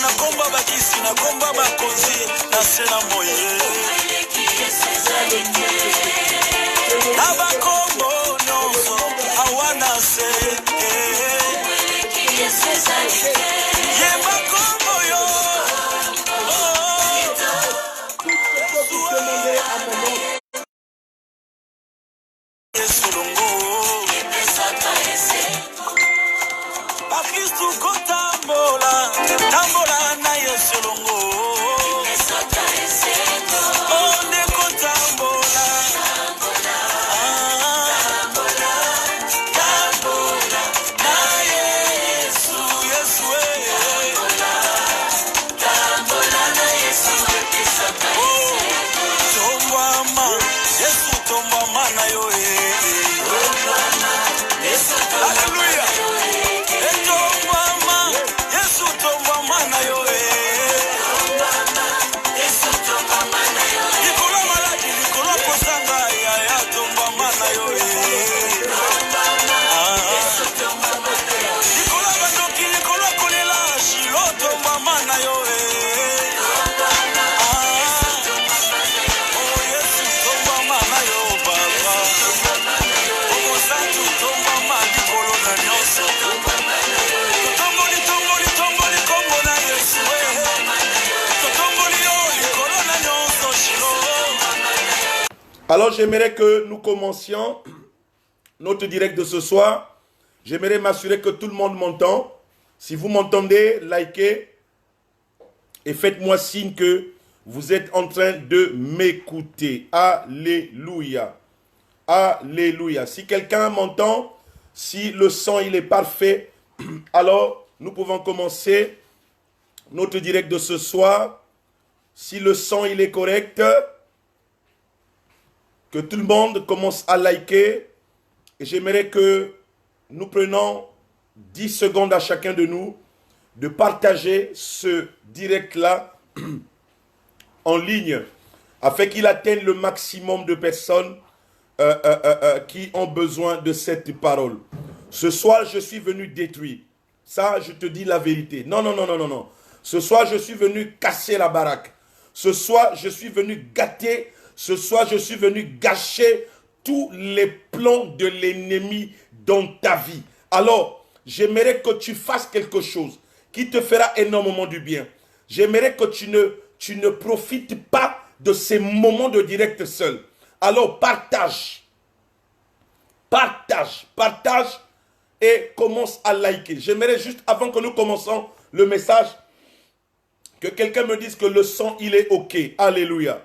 nakomba bakisi nakomba bakonzi na sena moye na bakombo nyonso awana se ye bakombo yo Yesulungu Bakristu kotambola tambola na Yesulungu Onde kotambola tambola na Yesu Yesu tambola na Yesu tombama Yesu tombama na yo Hallelujah. Yesu tombama na yo Nikola maladi nikola posanga ya tombama na yo Nikola bandoki nikola kolela shilo tombama na yo Oh Yesu tombama na yo baba Oh Santu tombama nikolo na nyonso Alors j'aimerais que nous commencions notre direct de ce soir. J'aimerais m'assurer que tout le monde m'entend. Si vous m'entendez, likez et faites-moi signe que vous êtes en train de m'écouter. Alléluia. Alléluia. Si quelqu'un m'entend, si le son il est parfait, alors nous pouvons commencer notre direct de ce soir. Si le son il est correct, que tout le monde commence à liker. Et j'aimerais que nous prenions 10 secondes à chacun de nous de partager ce direct-là en ligne afin qu'il atteigne le maximum de personnes qui ont besoin de cette parole. Ce soir, je suis venu détruire. Ça, je te dis la vérité. Non, non, non, non, non, non. Ce soir, je suis venu casser la baraque. Ce soir, je suis venu gâter. Ce soir, je suis venu gâcher tous les plans de l'ennemi dans ta vie. Alors, j'aimerais que tu fasses quelque chose qui te fera énormément du bien. J'aimerais que tu ne profites pas de ces moments de direct seul. Alors, partage. Partage. Partage et commence à liker. J'aimerais juste, avant que nous commençons le message, que quelqu'un me dise que le son, il est OK. Alléluia.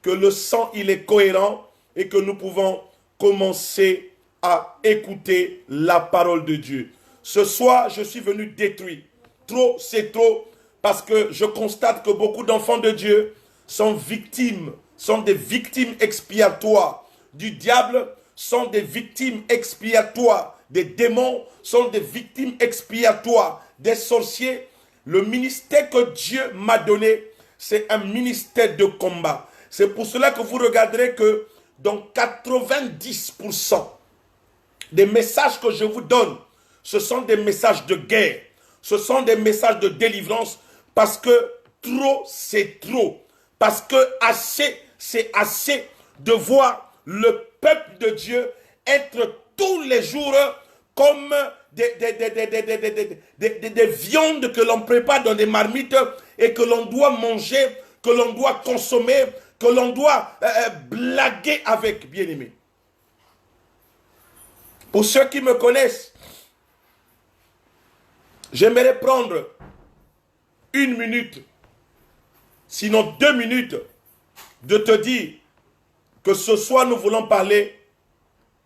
Que le son, il est cohérent et que nous pouvons commencer à écouter la parole de Dieu. Ce soir, je suis venu détruire. Trop, c'est trop, parce que je constate que beaucoup d'enfants de Dieu sont victimes, sont des victimes expiatoires du diable, sont des victimes expiatoires des démons, sont des victimes expiatoires des sorciers. Le ministère que Dieu m'a donné, c'est un ministère de combat. C'est pour cela que vous regarderez que dans 90% des messages que je vous donne, ce sont des messages de guerre. Ce sont des messages de délivrance parce que trop, c'est trop. Parce que assez, c'est assez de voir le peuple de Dieu être tous les jours comme des viandes que l'on prépare dans des marmites et que l'on doit manger, que l'on doit consommer, que l'on doit blaguer avec, bien-aimé. Pour ceux qui me connaissent, j'aimerais prendre 1 minute, sinon 2 minutes, de te dire que ce soir nous voulons parler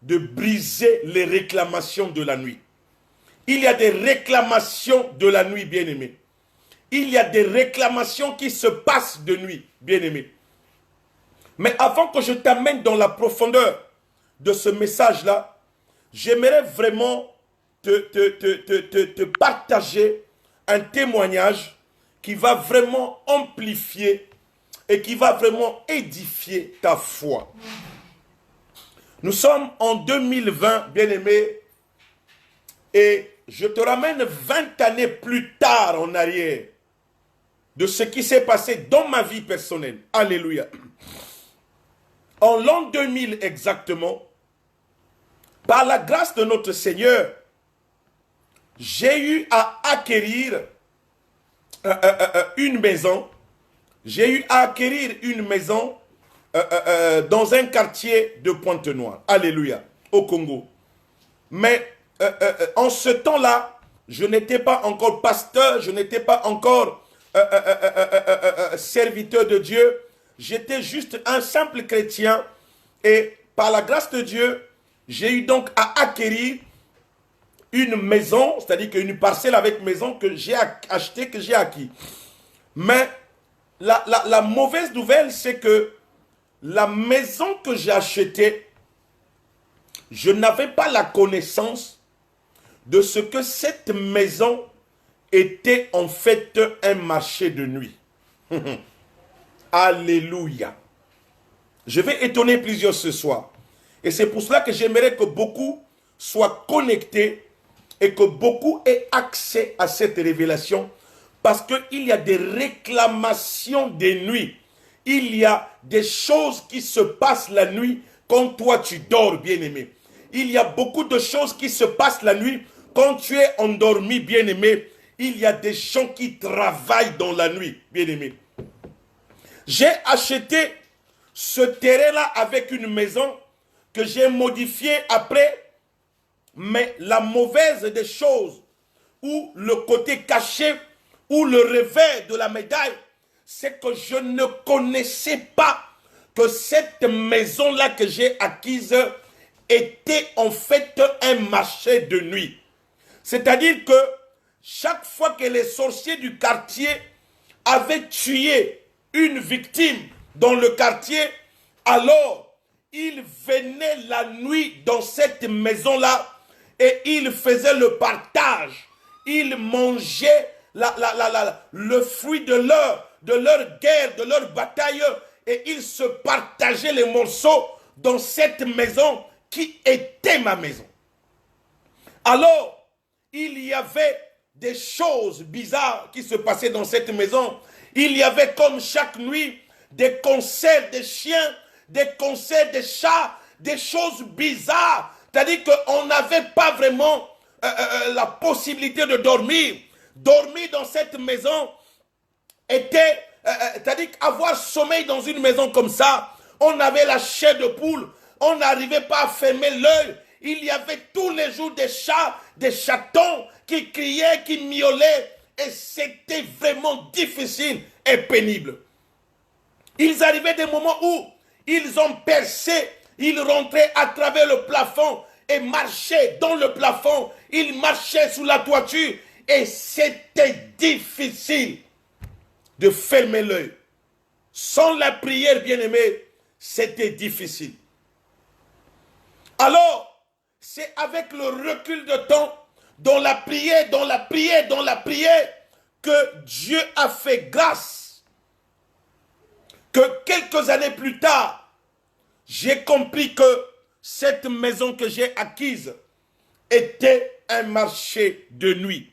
de briser les réclamations de la nuit. Il y a des réclamations de la nuit, bien-aimé. Il y a des réclamations qui se passent de nuit, bien-aimé. Mais avant que je t'amène dans la profondeur de ce message-là, j'aimerais vraiment te partager un témoignage qui va vraiment amplifier et qui va vraiment édifier ta foi. Nous sommes en 2020, bien-aimé, et je te ramène 20 années plus tard en arrière. de ce qui s'est passé dans ma vie personnelle. Alléluia. En l'an 2000 exactement, par la grâce de notre Seigneur, j'ai eu à acquérir une maison. J'ai eu à acquérir une maison dans un quartier de Pointe-Noire. Alléluia. Au Congo. Mais en ce temps-là, je n'étais pas encore pasteur, je n'étais pas encore serviteur de Dieu. J'étais juste un simple chrétien. Et par la grâce de Dieu, j'ai eu donc à acquérir une maison, c'est-à-dire qu'une parcelle avec maison que j'ai achetée, que j'ai acquis. Mais la mauvaise nouvelle, c'est que la maison que j'ai achetée, je n'avais pas la connaissance de ce que cette maison était en fait un marché de nuit. Alléluia. Je vais étonner plusieurs ce soir. Et c'est pour cela que j'aimerais que beaucoup soient connectés et que beaucoup aient accès à cette révélation, parce qu'il y a des réclamations des nuits. Il y a des choses qui se passent la nuit quand toi tu dors, bien-aimé. Il y a beaucoup de choses qui se passent la nuit quand tu es endormi, bien-aimé. Il y a des gens qui travaillent dans la nuit, bien-aimé. J'ai acheté ce terrain-là avec une maison que j'ai modifiée après. Mais la mauvaise des choses, ou le côté caché, ou le revers de la médaille, c'est que je ne connaissais pas que cette maison-là que j'ai acquise était en fait un marché de nuit. C'est-à-dire que chaque fois que les sorciers du quartier avaient tué une victime dans le quartier, alors ils venaient la nuit dans cette maison-là et ils faisaient le partage. Ils mangeaient le fruit de leur guerre, de leur bataille, et ils se partageaient les morceaux dans cette maison qui était ma maison. Alors, il y avait des choses bizarres qui se passaient dans cette maison. Il y avait comme chaque nuit des concerts des chiens, des concerts des chats, des choses bizarres. C'est-à-dire qu'on n'avait pas vraiment la possibilité de dormir. Dormir dans cette maison était, c'est-à-dire qu'avoir sommeil dans une maison comme ça, on avait la chair de poule, on n'arrivait pas à fermer l'œil. Il y avait tous les jours des chats, des chatons qui criaient, qui miaulaient, et c'était vraiment difficile et pénible. Ils arrivaient des moments où ils ont percé, ils rentraient à travers le plafond et marchaient dans le plafond, ils marchaient sous la toiture, et c'était difficile de fermer l'œil. Sans la prière, bien-aimé, c'était difficile. Alors, c'est avec le recul de temps, dans la prière, que Dieu a fait grâce. Que quelques années plus tard, j'ai compris que cette maison que j'ai acquise était un marché de nuit.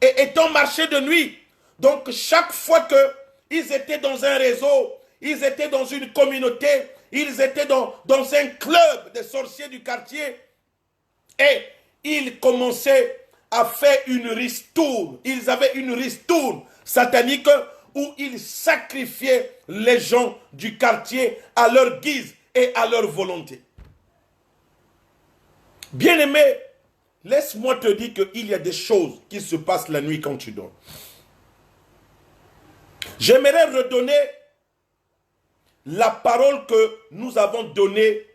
Et étant marché de nuit, donc chaque fois qu'ils étaient dans un réseau, ils étaient dans une communauté, ils étaient dans un club des sorciers du quartier, et ils commençaient à faire une ristourne. Ils avaient une ristourne satanique où ils sacrifiaient les gens du quartier à leur guise et à leur volonté. Bien-aimé, laisse-moi te dire qu'il y a des choses qui se passent la nuit quand tu dors. J'aimerais redonner la parole que nous avons donnée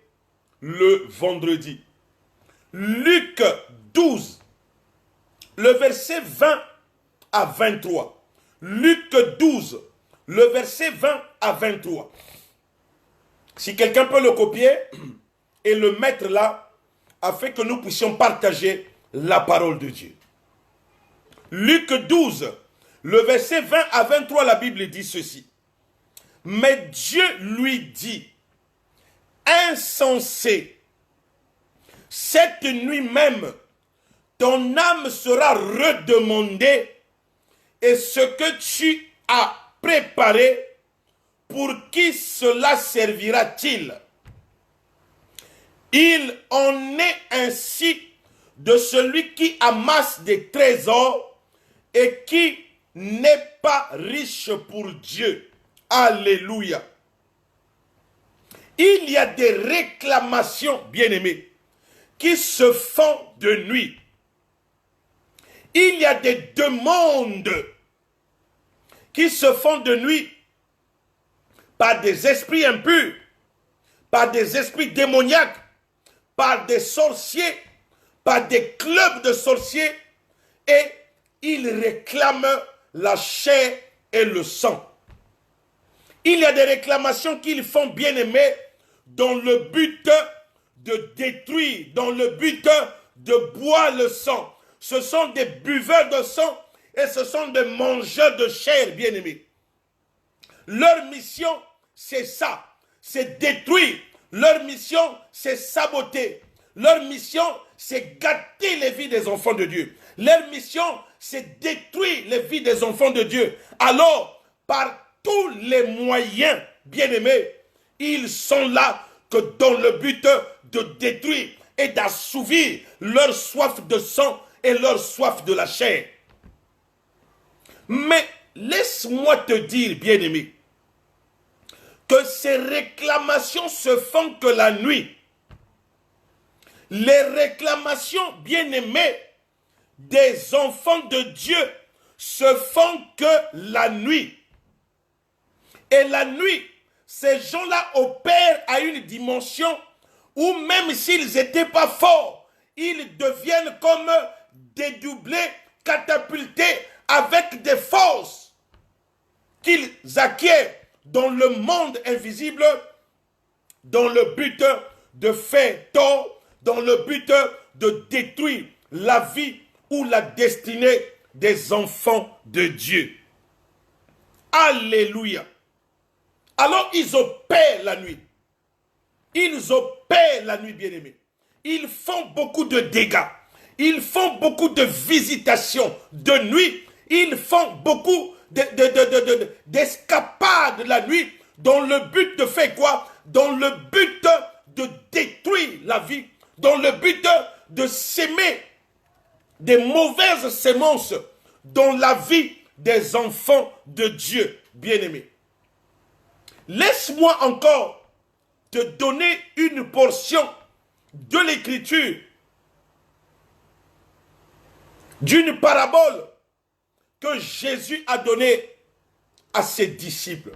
le vendredi. Luc 12, le verset 20 à 23. Luc 12, le verset 20 à 23. Si quelqu'un peut le copier et le mettre là, afin que nous puissions partager la parole de Dieu. Luc 12, le verset 20 à 23, la Bible dit ceci. Mais Dieu lui dit, insensé, cette nuit même, ton âme sera redemandée, et ce que tu a préparé, pour qui cela servira-t-il? Il en est ainsi de celui qui amasse des trésors et qui n'est pas riche pour Dieu. Alléluia. Il y a des réclamations, bien-aimés, qui se font de nuit. Il y a des demandes qui se font de nuit par des esprits impurs, par des esprits démoniaques, par des sorciers, par des clubs de sorciers, et ils réclament la chair et le sang. Il y a des réclamations qu'ils font, bien-aimés, dans le but de détruire, dans le but de boire le sang. Ce sont des buveurs de sang et ce sont des mangeurs de chair, bien-aimés. Leur mission, c'est ça, c'est détruire. Leur mission, c'est saboter. Leur mission, c'est gâter les vies des enfants de Dieu. Leur mission, c'est détruire les vies des enfants de Dieu. Alors, par tous les moyens, bien-aimés, ils sont là que dans le but de détruire et d'assouvir leur soif de sang et leur soif de la chair. Mais laisse-moi te dire, bien-aimé, que ces réclamations se font que la nuit. Les réclamations, bien-aimées, des enfants de Dieu se font que la nuit. Et la nuit, ces gens-là opèrent à une dimension où même s'ils n'étaient pas forts, ils deviennent comme dédoublés, catapultés avec des forces qu'ils acquièrent dans le monde invisible, dans le but de faire tort, dans le but de détruire la vie ou la destinée des enfants de Dieu. Alléluia. Alors ils opèrent la nuit. Ils opèrent la nuit, bien-aimés. Ils font beaucoup de dégâts. Ils font beaucoup de visitations de nuit. Ils font beaucoup d'escapades la nuit dans le but de faire quoi? Dans le but de détruire la vie. Dans le but de s'aimer des mauvaises semences dans la vie des enfants de Dieu, bien-aimés. Laisse-moi encore te donner une portion de l'écriture d'une parabole que Jésus a donnée à ses disciples.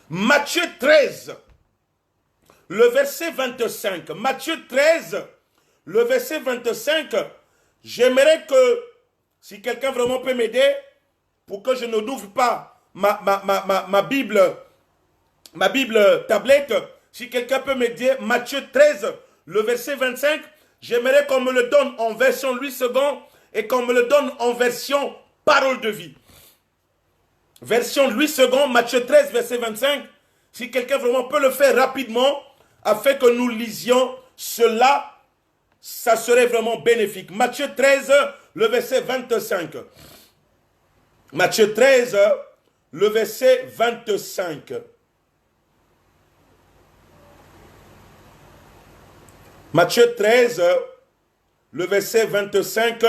Matthieu 13, le verset 25. Matthieu 13, le verset 25. J'aimerais que, si quelqu'un vraiment peut m'aider, pour que je ne n'ouvre pas ma Bible tablette, si quelqu'un peut m'aider, Matthieu 13, le verset 25, j'aimerais qu'on me le donne en version Louis II et qu'on me le donne en version Parole de vie. Version Louis II, Matthieu 13, verset 25. Si quelqu'un vraiment peut le faire rapidement, afin que nous lisions cela, ça serait vraiment bénéfique. Matthieu 13, le verset 25. Matthieu 13, le verset 25. Matthieu 13, le verset 25,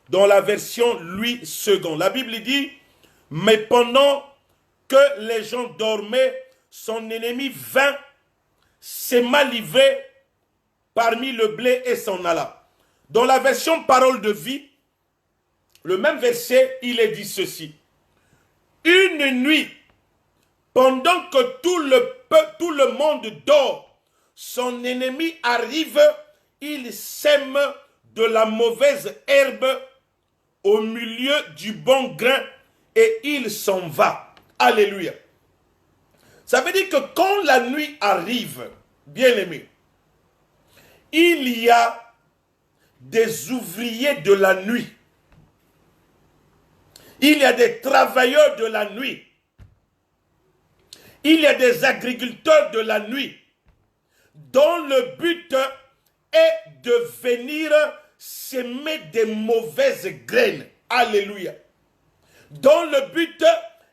dans la version Louis II. La Bible dit, mais pendant que les gens dormaient, son ennemi vint, s'aima livré parmi le blé et s'en alla. Dans la version Parole de vie, le même verset, il est dit ceci. Une nuit, pendant que tout le monde dort, son ennemi arrive, il sème de la mauvaise herbe au milieu du bon grain et il s'en va. Alléluia. Ça veut dire que quand la nuit arrive, bien-aimé, il y a des ouvriers de la nuit. Il y a des travailleurs de la nuit. Il y a des agriculteurs de la nuit dont le but est de venir s'aimer des mauvaises graines. Alléluia. Dont le but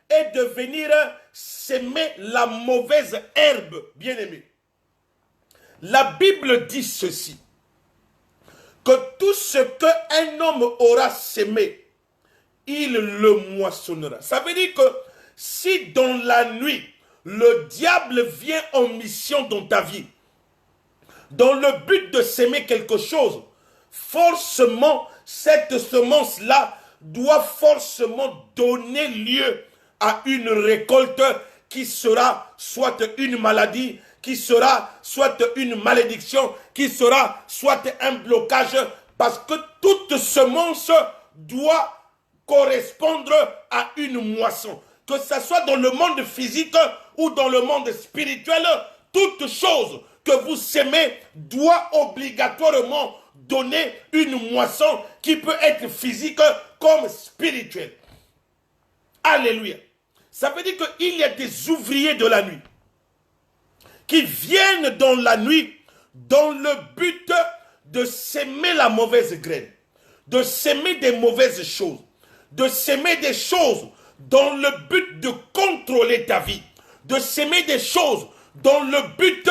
est de venir s'aimer la mauvaise herbe, bien-aimé. La Bible dit ceci, que tout ce qu'un homme aura sémé, il le moissonnera. Ça veut dire que si dans la nuit, le diable vient en mission dans ta vie, dans le but de s'aimer quelque chose, forcément, cette semence-là doit forcément donner lieu à une récolte qui sera soit une maladie, qui sera soit une malédiction, qui sera soit un blocage, parce que toute semence doit correspondre à une moisson. Que ce soit dans le monde physique ou dans le monde spirituel, toute chose que vous sémez doit obligatoirement donner une moisson qui peut être physique comme spirituelle. Alléluia. Ça veut dire qu'il y a des ouvriers de la nuit qui viennent dans la nuit dans le but de s'aimer la mauvaise graine, de s'aimer des mauvaises choses, de s'aimer des choses dans le but de contrôler ta vie, de s'aimer des choses dans le but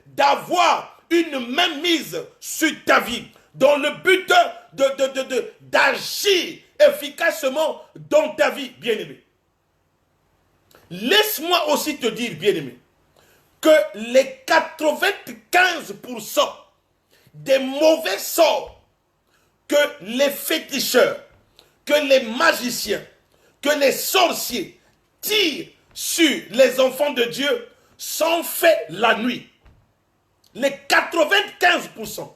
d'avoir une mainmise sur ta vie, dans le but d'agir efficacement dans ta vie, bien-aimé. Laisse-moi aussi te dire, bien-aimé, que les 95% des mauvais sorts que les féticheurs, que les magiciens, que les sorciers tirent sur les enfants de Dieu sont faits la nuit. Les 95%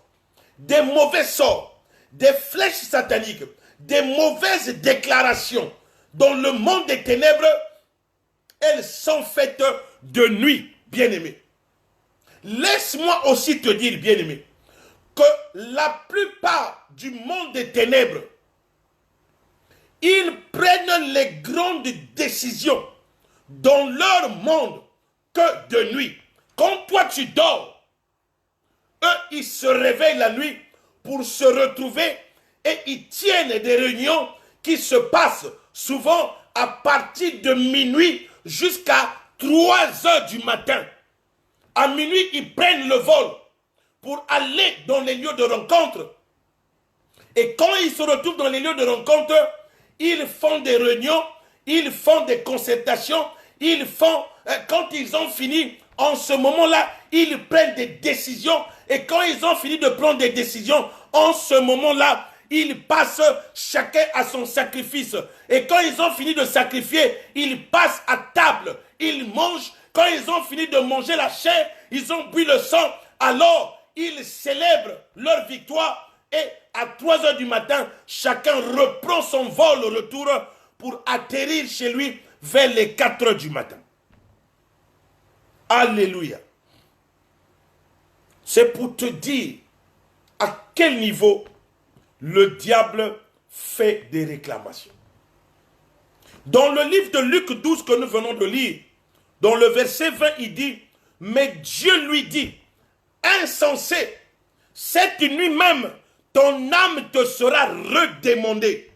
des mauvais sorts, des flèches sataniques, des mauvaises déclarations dans le monde des ténèbres, elles sont faites de nuit, bien-aimé. Laisse-moi aussi te dire, bien-aimé, que la plupart du monde des ténèbres, ils prennent les grandes décisions dans leur monde que de nuit. Quand toi tu dors, eux ils se réveillent la nuit pour se retrouver et ils tiennent des réunions qui se passent souvent à partir de minuit jusqu'à 3 heures du matin. À minuit, ils prennent le vol pour aller dans les lieux de rencontre. Et quand ils se retrouvent dans les lieux de rencontre, ils font des réunions, ils font des concertations, ils font, quand ils ont fini, en ce moment-là, ils prennent des décisions. Et quand ils ont fini de prendre des décisions, en ce moment-là, ils passent chacun à son sacrifice. Et quand ils ont fini de sacrifier, ils passent à table. Ils mangent. Quand ils ont fini de manger la chair, ils ont bu le sang. Alors, ils célèbrent leur victoire. Et à 3 heures du matin, chacun reprend son vol au retour pour atterrir chez lui vers les 4 heures du matin. Alléluia. C'est pour te dire à quel niveau le diable fait des réclamations. Dans le livre de Luc 12 que nous venons de lire, dans le verset 20, il dit, « Mais Dieu lui dit, insensé, cette nuit même, ton âme te sera redemandée. »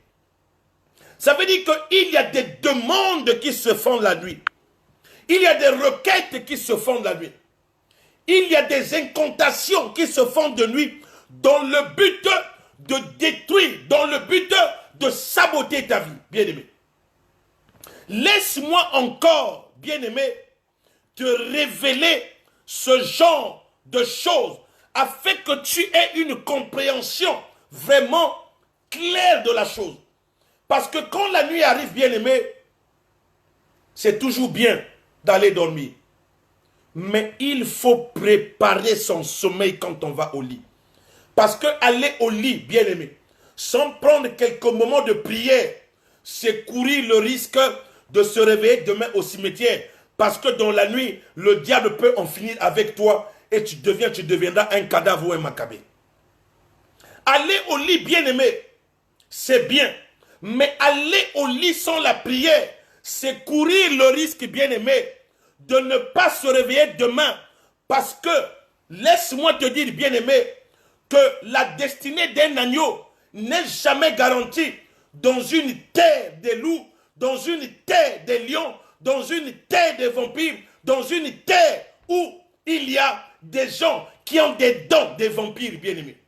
Ça veut dire qu'il y a des demandes qui se font la nuit. Il y a des requêtes qui se font la nuit. Il y a des incantations qui se font de nuit dans le but de détruire, dans le but de saboter ta vie, bien-aimé. Laisse-moi encore, bien-aimé, te révéler ce genre de choses afin que tu aies une compréhension vraiment claire de la chose. Parce que quand la nuit arrive, bien-aimé, c'est toujours bien d'aller dormir. Mais il faut préparer son sommeil quand on va au lit. Parce que aller au lit, bien-aimé, sans prendre quelques moments de prière, c'est courir le risque de se réveiller demain au cimetière. Parce que dans la nuit, le diable peut en finir avec toi et tu deviendras un cadavre ou un macabé. Aller au lit, bien-aimé, c'est bien. Mais aller au lit sans la prière, c'est courir le risque, bien-aimé, de ne pas se réveiller demain. Parce que, laisse-moi te dire, bien-aimé, que la destinée d'un agneau n'est jamais garantie dans une terre des loups dans une terre des lions, dans une terre des vampires, dans une terre où il y a des gens qui ont des dents des vampires, bien-aimés.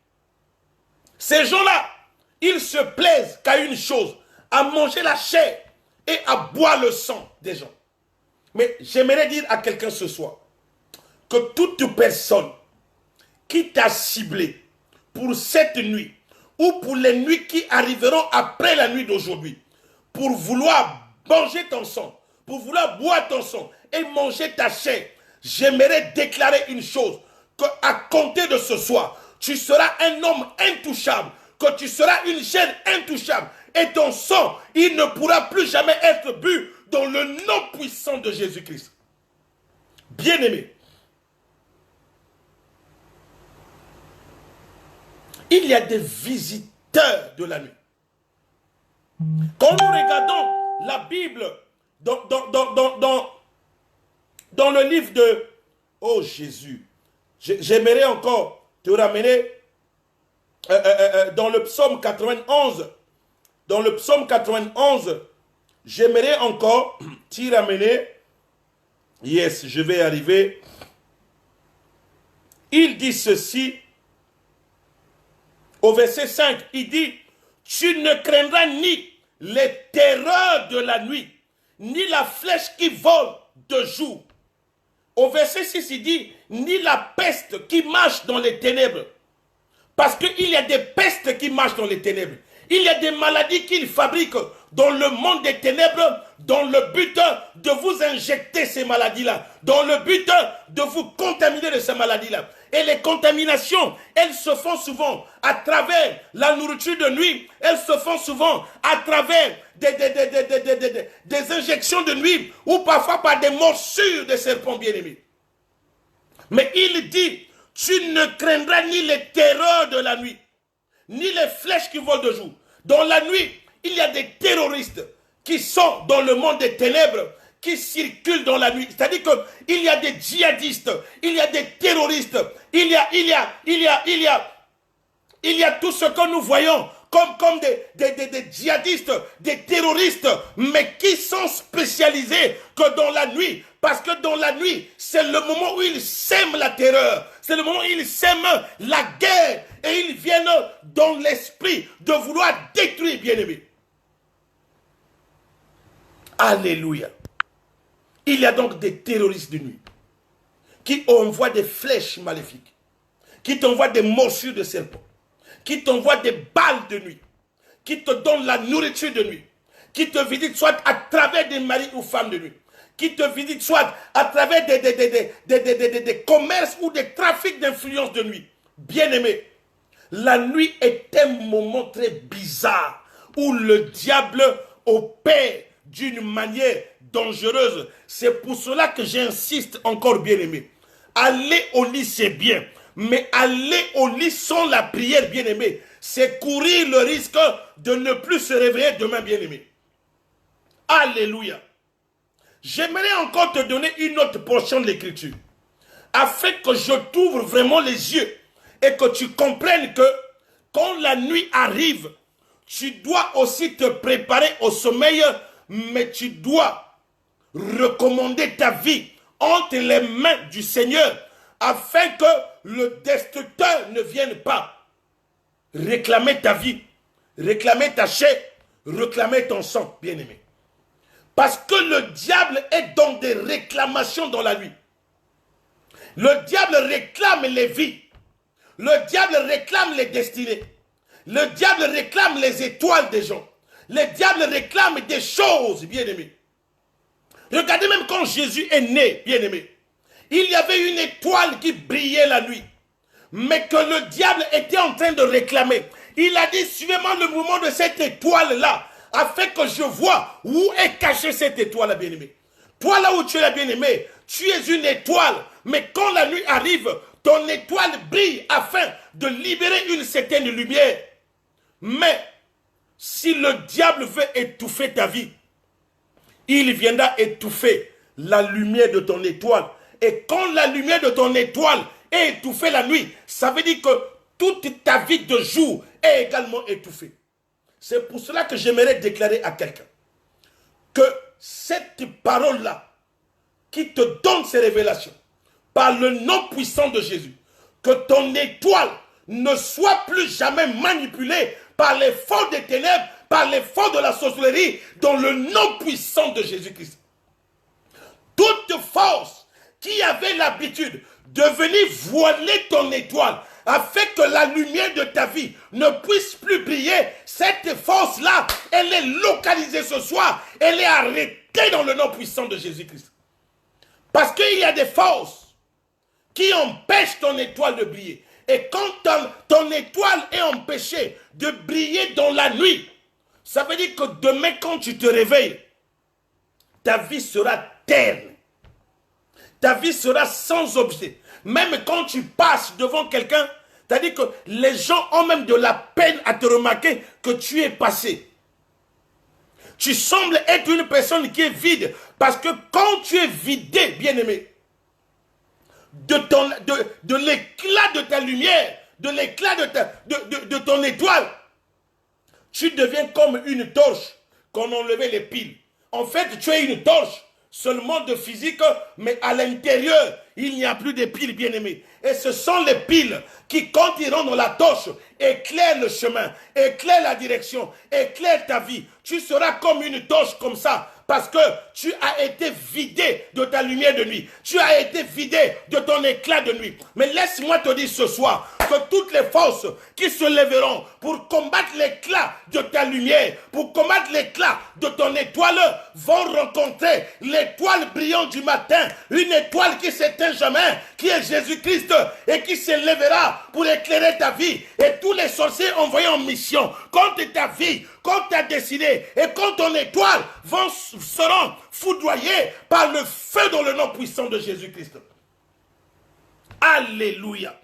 Ces gens-là, ils se plaisent qu'à une chose, à manger la chair et à boire le sang des gens. Mais j'aimerais dire à quelqu'un ce soir que toute personne qui t'a ciblé pour cette nuit ou pour les nuits qui arriveront après la nuit d'aujourd'hui, pour vouloir manger ton sang, pour vouloir boire ton sang et manger ta chair, j'aimerais déclarer une chose, qu'à compter de ce soir, tu seras un homme intouchable, que tu seras une chair intouchable, et ton sang, il ne pourra plus jamais être bu dans le nom puissant de Jésus-Christ. Bien-aimé, il y a des visiteurs de la nuit. Quand nous regardons la Bible dans le livre de... Oh Jésus, j'aimerais encore te ramener dans le psaume 91. Dans le psaume 91, j'aimerais encore t'y ramener. Yes, je vais y arriver. Il dit ceci, au verset 5, il dit, tu ne craindras ni les terreurs de la nuit, ni la flèche qui vole de jour. Au verset 6, il dit, ni la peste qui marche dans les ténèbres. Parce qu'il y a des pestes qui marchent dans les ténèbres. Il y a des maladies qu'ils fabriquent dans le monde des ténèbres, dans le but de vous injecter ces maladies-là, dans le but de vous contaminer de ces maladies-là. Et les contaminations, elles se font souvent à travers la nourriture de nuit, elles se font souvent à travers des injections de nuit, ou parfois par des morsures de serpents bien-aimés. Mais il dit, tu ne craindras ni les terreurs de la nuit, ni les flèches qui volent de jour. Dans la nuit, il y a des terroristes qui sont dans le monde des ténèbres, qui circulent dans la nuit. C'est-à-dire qu'il y a des djihadistes, il y a des terroristes, il y a tout ce que nous voyons comme des djihadistes, des terroristes, mais qui sont spécialisés que dans la nuit. Parce que dans la nuit, c'est le moment où ils sèment la terreur. C'est le moment où ils sèment la guerre. Et ils viennent dans l'esprit de vouloir détruire, bien-aimés. Alléluia. Il y a donc des terroristes de nuit qui envoient des flèches maléfiques, qui t'envoient des morsures de serpents, qui t'envoient des balles de nuit, qui te donnent la nourriture de nuit, qui te visitent soit à travers des maris ou femmes de nuit, qui te visitent soit à travers des commerces ou des trafics d'influence de nuit. Bien-aimé, la nuit est un moment très bizarre où le diable opère d'une manière dangereuse. C'est pour cela que j'insiste encore, bien-aimé. Aller au lit, c'est bien. Mais aller au lit sans la prière, bien-aimé, c'est courir le risque de ne plus se réveiller demain, bien-aimé. Alléluia. J'aimerais encore te donner une autre portion de l'écriture, afin que je t'ouvre vraiment les yeux et que tu comprennes que quand la nuit arrive, tu dois aussi te préparer au sommeil, mais tu dois recommander ta vie entre les mains du Seigneur, afin que le destructeur ne vienne pas réclamer ta vie, réclamer ta chair, réclamer ton sang, bien-aimé. Parce que le diable est dans des réclamations dans la nuit. Le diable réclame les vies. Le diable réclame les destinées. Le diable réclame les étoiles des gens. Le diable réclame des choses, bien-aimés. Regardez même quand Jésus est né, bien-aimé. Il y avait une étoile qui brillait la nuit, mais que le diable était en train de réclamer. Il a dit, suivez-moi le mouvement de cette étoile-là, afin que je vois où est cachée cette étoile-là, bien-aimé. Toi, là où tu es là, bien-aimé, tu es une étoile, mais quand la nuit arrive, ton étoile brille afin de libérer une certaine lumière. Mais, si le diable veut étouffer ta vie, il viendra étouffer la lumière de ton étoile. Et quand la lumière de ton étoile est étouffée la nuit, ça veut dire que toute ta vie de jour est également étouffée. C'est pour cela que j'aimerais déclarer à quelqu'un que cette parole-là, qui te donne ces révélations, par le nom puissant de Jésus, que ton étoile ne soit plus jamais manipulée par les forces des ténèbres, par les forces de la sorcellerie, dans le nom puissant de Jésus-Christ. Toute force qui avait l'habitude de venir voiler ton étoile, afin que la lumière de ta vie ne puisse plus briller, cette force-là, elle est localisée ce soir, elle est arrêtée dans le nom puissant de Jésus-Christ. Parce qu'il y a des forces qui empêchent ton étoile de briller. Et quand ton étoile est empêchée de briller dans la nuit, ça veut dire que demain, quand tu te réveilles, ta vie sera terne. Ta vie sera sans objet. Même quand tu passes devant quelqu'un, c'est-à-dire que les gens ont même de la peine à te remarquer que tu es passé. Tu sembles être une personne qui est vide. Parce que quand tu es vidé, bien-aimé, de l'éclat de ta lumière, de l'éclat de ton étoile, tu deviens comme une torche qu'on enlevait les piles. En fait, tu es une torche, seulement de physique, mais à l'intérieur, il n'y a plus de piles, bien-aimés. Et ce sont les piles qui, quand ils rentrent dans la torche, éclairent le chemin, éclairent la direction, éclairent ta vie. Tu seras comme une torche comme ça, parce que tu as été vidé de ta lumière de nuit. Tu as été vidé de ton éclat de nuit. Mais laisse-moi te dire ce soir que toutes les forces qui se lèveront pour combattre l'éclat de ta lumière, pour combattre l'éclat de ton étoile, vont rencontrer l'étoile brillante du matin, une étoile qui s'éteint jamais, qui est Jésus-Christ, et qui se lèvera pour éclairer ta vie. Et tous les sorciers envoyés en mission contre ta vie, contre ta destinée, et contre ton étoile, seront foudroyés par le feu dans le nom puissant de Jésus-Christ. Alléluia.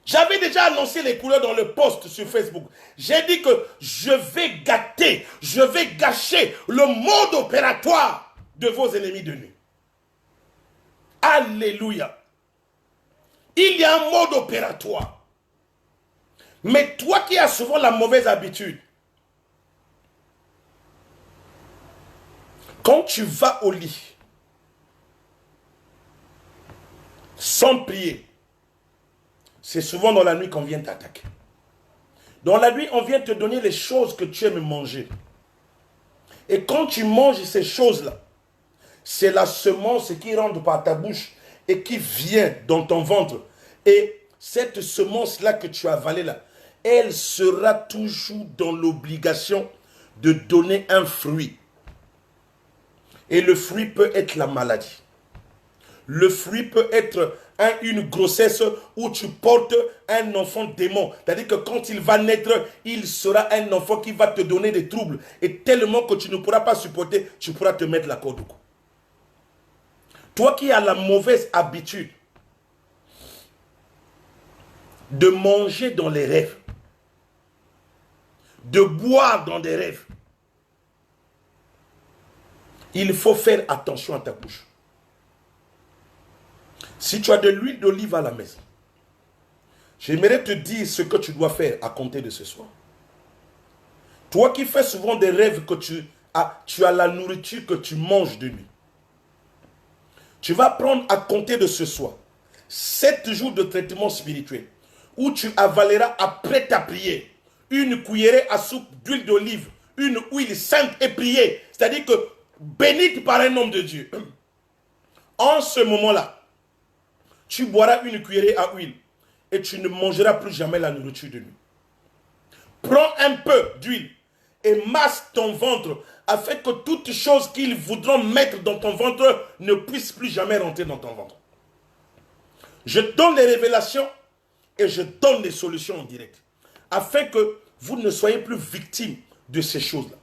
J'avais déjà annoncé les couleurs dans le post sur Facebook. J'ai dit que je vais gâter, je vais gâcher le mode opératoire de vos ennemis de nuit. Alléluia. Il y a un mode opératoire. Mais toi qui as souvent la mauvaise habitude, quand tu vas au lit, sans prier, c'est souvent dans la nuit qu'on vient t'attaquer. Dans la nuit, on vient te donner les choses que tu aimes manger. Et quand tu manges ces choses-là, c'est la semence qui rentre par ta bouche et qui vient dans ton ventre. Et cette semence-là que tu as avalée là, elle sera toujours dans l'obligation de donner un fruit. Et le fruit peut être la maladie. Le fruit peut être une grossesse où tu portes un enfant démon. C'est-à-dire que quand il va naître, il sera un enfant qui va te donner des troubles. Et tellement que tu ne pourras pas supporter, tu pourras te mettre la corde au cou. Toi qui as la mauvaise habitude de manger dans les rêves, de boire dans des rêves, il faut faire attention à ta bouche. Si tu as de l'huile d'olive à la maison, j'aimerais te dire ce que tu dois faire à compter de ce soir. Toi qui fais souvent des rêves que tu as la nourriture que tu manges de nuit. Tu vas prendre à compter de ce soir 7 jours de traitement spirituel où tu avaleras après ta prière une cuillerée à soupe d'huile d'olive, une huile sainte et priée, c'est-à-dire que bénite par un homme de Dieu. En ce moment-là, tu boiras une cuillerée à huile et tu ne mangeras plus jamais la nourriture de nuit. Prends un peu d'huile et masse ton ventre afin que toutes choses qu'ils voudront mettre dans ton ventre ne puissent plus jamais rentrer dans ton ventre. Je donne les révélations et je donne les solutions en direct afin que vous ne soyez plus victimes de ces choses-là.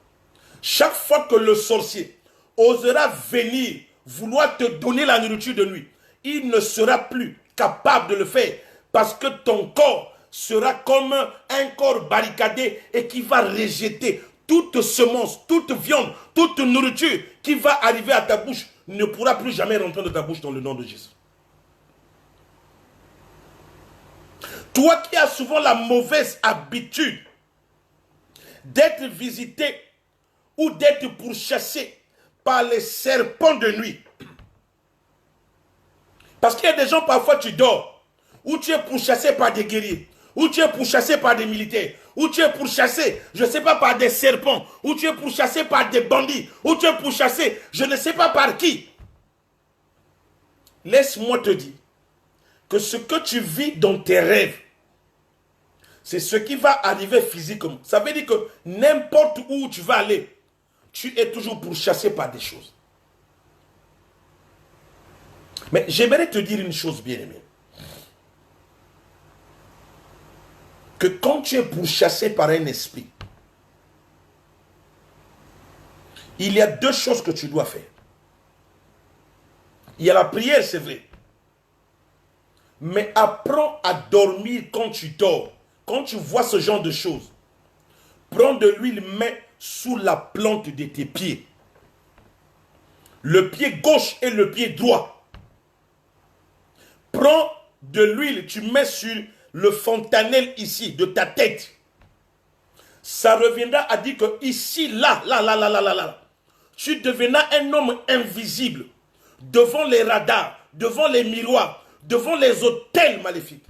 Chaque fois que le sorcier osera venir vouloir te donner la nourriture de nuit, il ne sera plus capable de le faire parce que ton corps sera comme un corps barricadé et qui va rejeter toute semence, toute viande, toute nourriture qui va arriver à ta bouche ne pourra plus jamais rentrer dans ta bouche dans le nom de Jésus. Toi qui as souvent la mauvaise habitude d'être visité ou d'être pourchassé par les serpents de nuit. Parce qu'il y a des gens, parfois tu dors, ou tu es pourchassé par des guerriers, ou tu es pourchassé par des militaires, ou tu es pourchassé, je ne sais pas, par des serpents, ou tu es pourchassé par des bandits, ou tu es pourchassé, je ne sais pas par qui. Laisse-moi te dire que ce que tu vis dans tes rêves, c'est ce qui va arriver physiquement. Ça veut dire que n'importe où tu vas aller, tu es toujours pourchassé par des choses. Mais j'aimerais te dire une chose, bien-aimé. Que quand tu es pourchassé par un esprit, il y a deux choses que tu dois faire. Il y a la prière, c'est vrai. Mais apprends à dormir quand tu dors. Quand tu vois ce genre de choses, prends de l'huile, mets sous la plante de tes pieds. Le pied gauche et le pied droit. Prends de l'huile, tu mets sur le fontanelle ici, de ta tête. Ça reviendra à dire que ici, là, tu deviendras un homme invisible devant les radars, devant les miroirs, devant les hôtels maléfiques.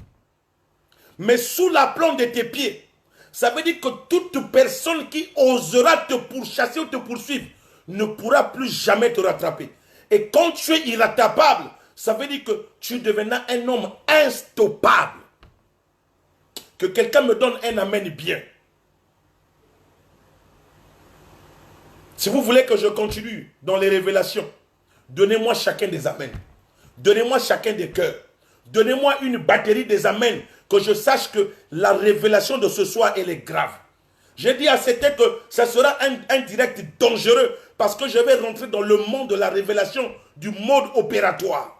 Mais sous la plante de tes pieds, ça veut dire que toute personne qui osera te pourchasser ou te poursuivre ne pourra plus jamais te rattraper. Et quand tu es irrattrapable, ça veut dire que tu deviendras un homme instoppable. Que quelqu'un me donne un amen bien. Si vous voulez que je continue dans les révélations, donnez-moi chacun des amens. Donnez-moi chacun des cœurs. Donnez-moi une batterie des amens, que je sache que la révélation de ce soir, elle est grave. J'ai dit à certains que ça sera un direct dangereux, parce que je vais rentrer dans le monde de la révélation, du mode opératoire.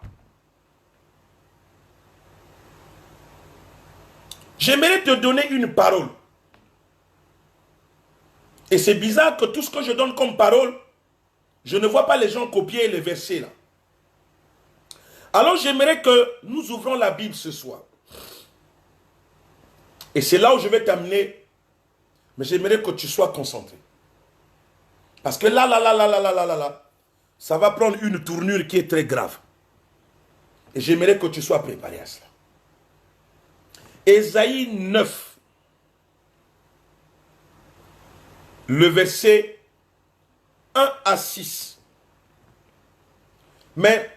J'aimerais te donner une parole. Et c'est bizarre que tout ce que je donne comme parole, je ne vois pas les gens copier les versets là. Alors j'aimerais que nous ouvrons la Bible ce soir. Et c'est là où je vais t'amener. Mais j'aimerais que tu sois concentré. Parce que là, ça va prendre une tournure qui est très grave. Et j'aimerais que tu sois préparé à cela. Ésaïe 9, le verset 1 à 6. Mais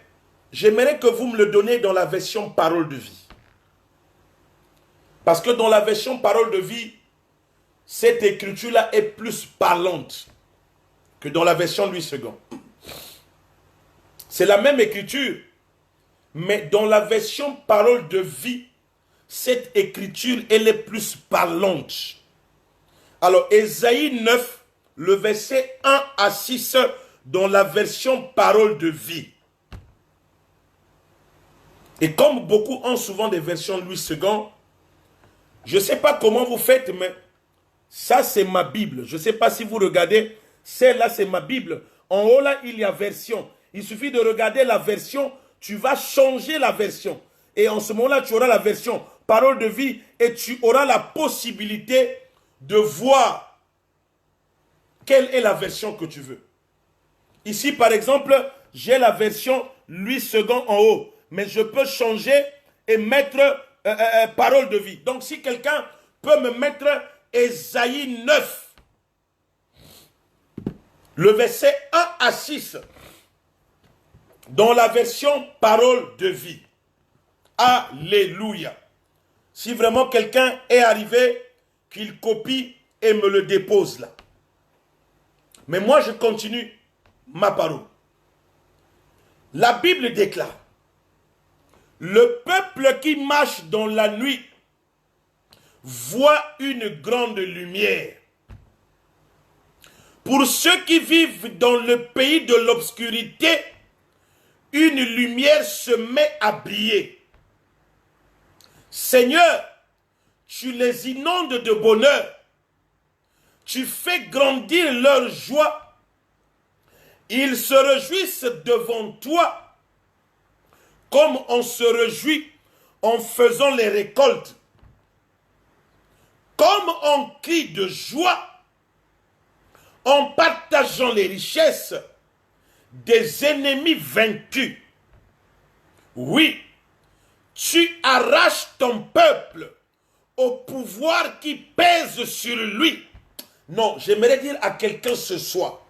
j'aimerais que vous me le donniez dans la version parole de vie. Parce que dans la version parole de vie, cette écriture-là est plus parlante que dans la version Louis II. C'est la même écriture, mais dans la version parole de vie, cette écriture, elle est plus parlante. Alors, Ésaïe 9, le verset 1 à 6, dans la version parole de vie. Et comme beaucoup ont souvent des versions Louis II, je ne sais pas comment vous faites, mais ça c'est ma Bible. Je ne sais pas si vous regardez, celle-là c'est ma Bible. En haut là, il y a version. Il suffit de regarder la version, tu vas changer la version. Et en ce moment-là, tu auras la version parole de vie et tu auras la possibilité de voir quelle est la version que tu veux. Ici, par exemple, j'ai la version Louis II en haut. Mais je peux changer et mettre parole de vie. Donc, si quelqu'un peut me mettre Ésaïe 9, le verset 1 à 6, dans la version parole de vie. Alléluia. Si vraiment quelqu'un est arrivé, qu'il copie et me le dépose là. Mais moi, je continue ma parole. La Bible déclare: le peuple qui marche dans la nuit voit une grande lumière. Pour ceux qui vivent dans le pays de l'obscurité, une lumière se met à briller. Seigneur, tu les inondes de bonheur. Tu fais grandir leur joie. Ils se réjouissent devant toi, comme on se réjouit en faisant les récoltes. Comme on crie de joie en partageant les richesses des ennemis vaincus. Oui, tu arraches ton peuple au pouvoir qui pèse sur lui. Non, j'aimerais dire à quelqu'un ce soir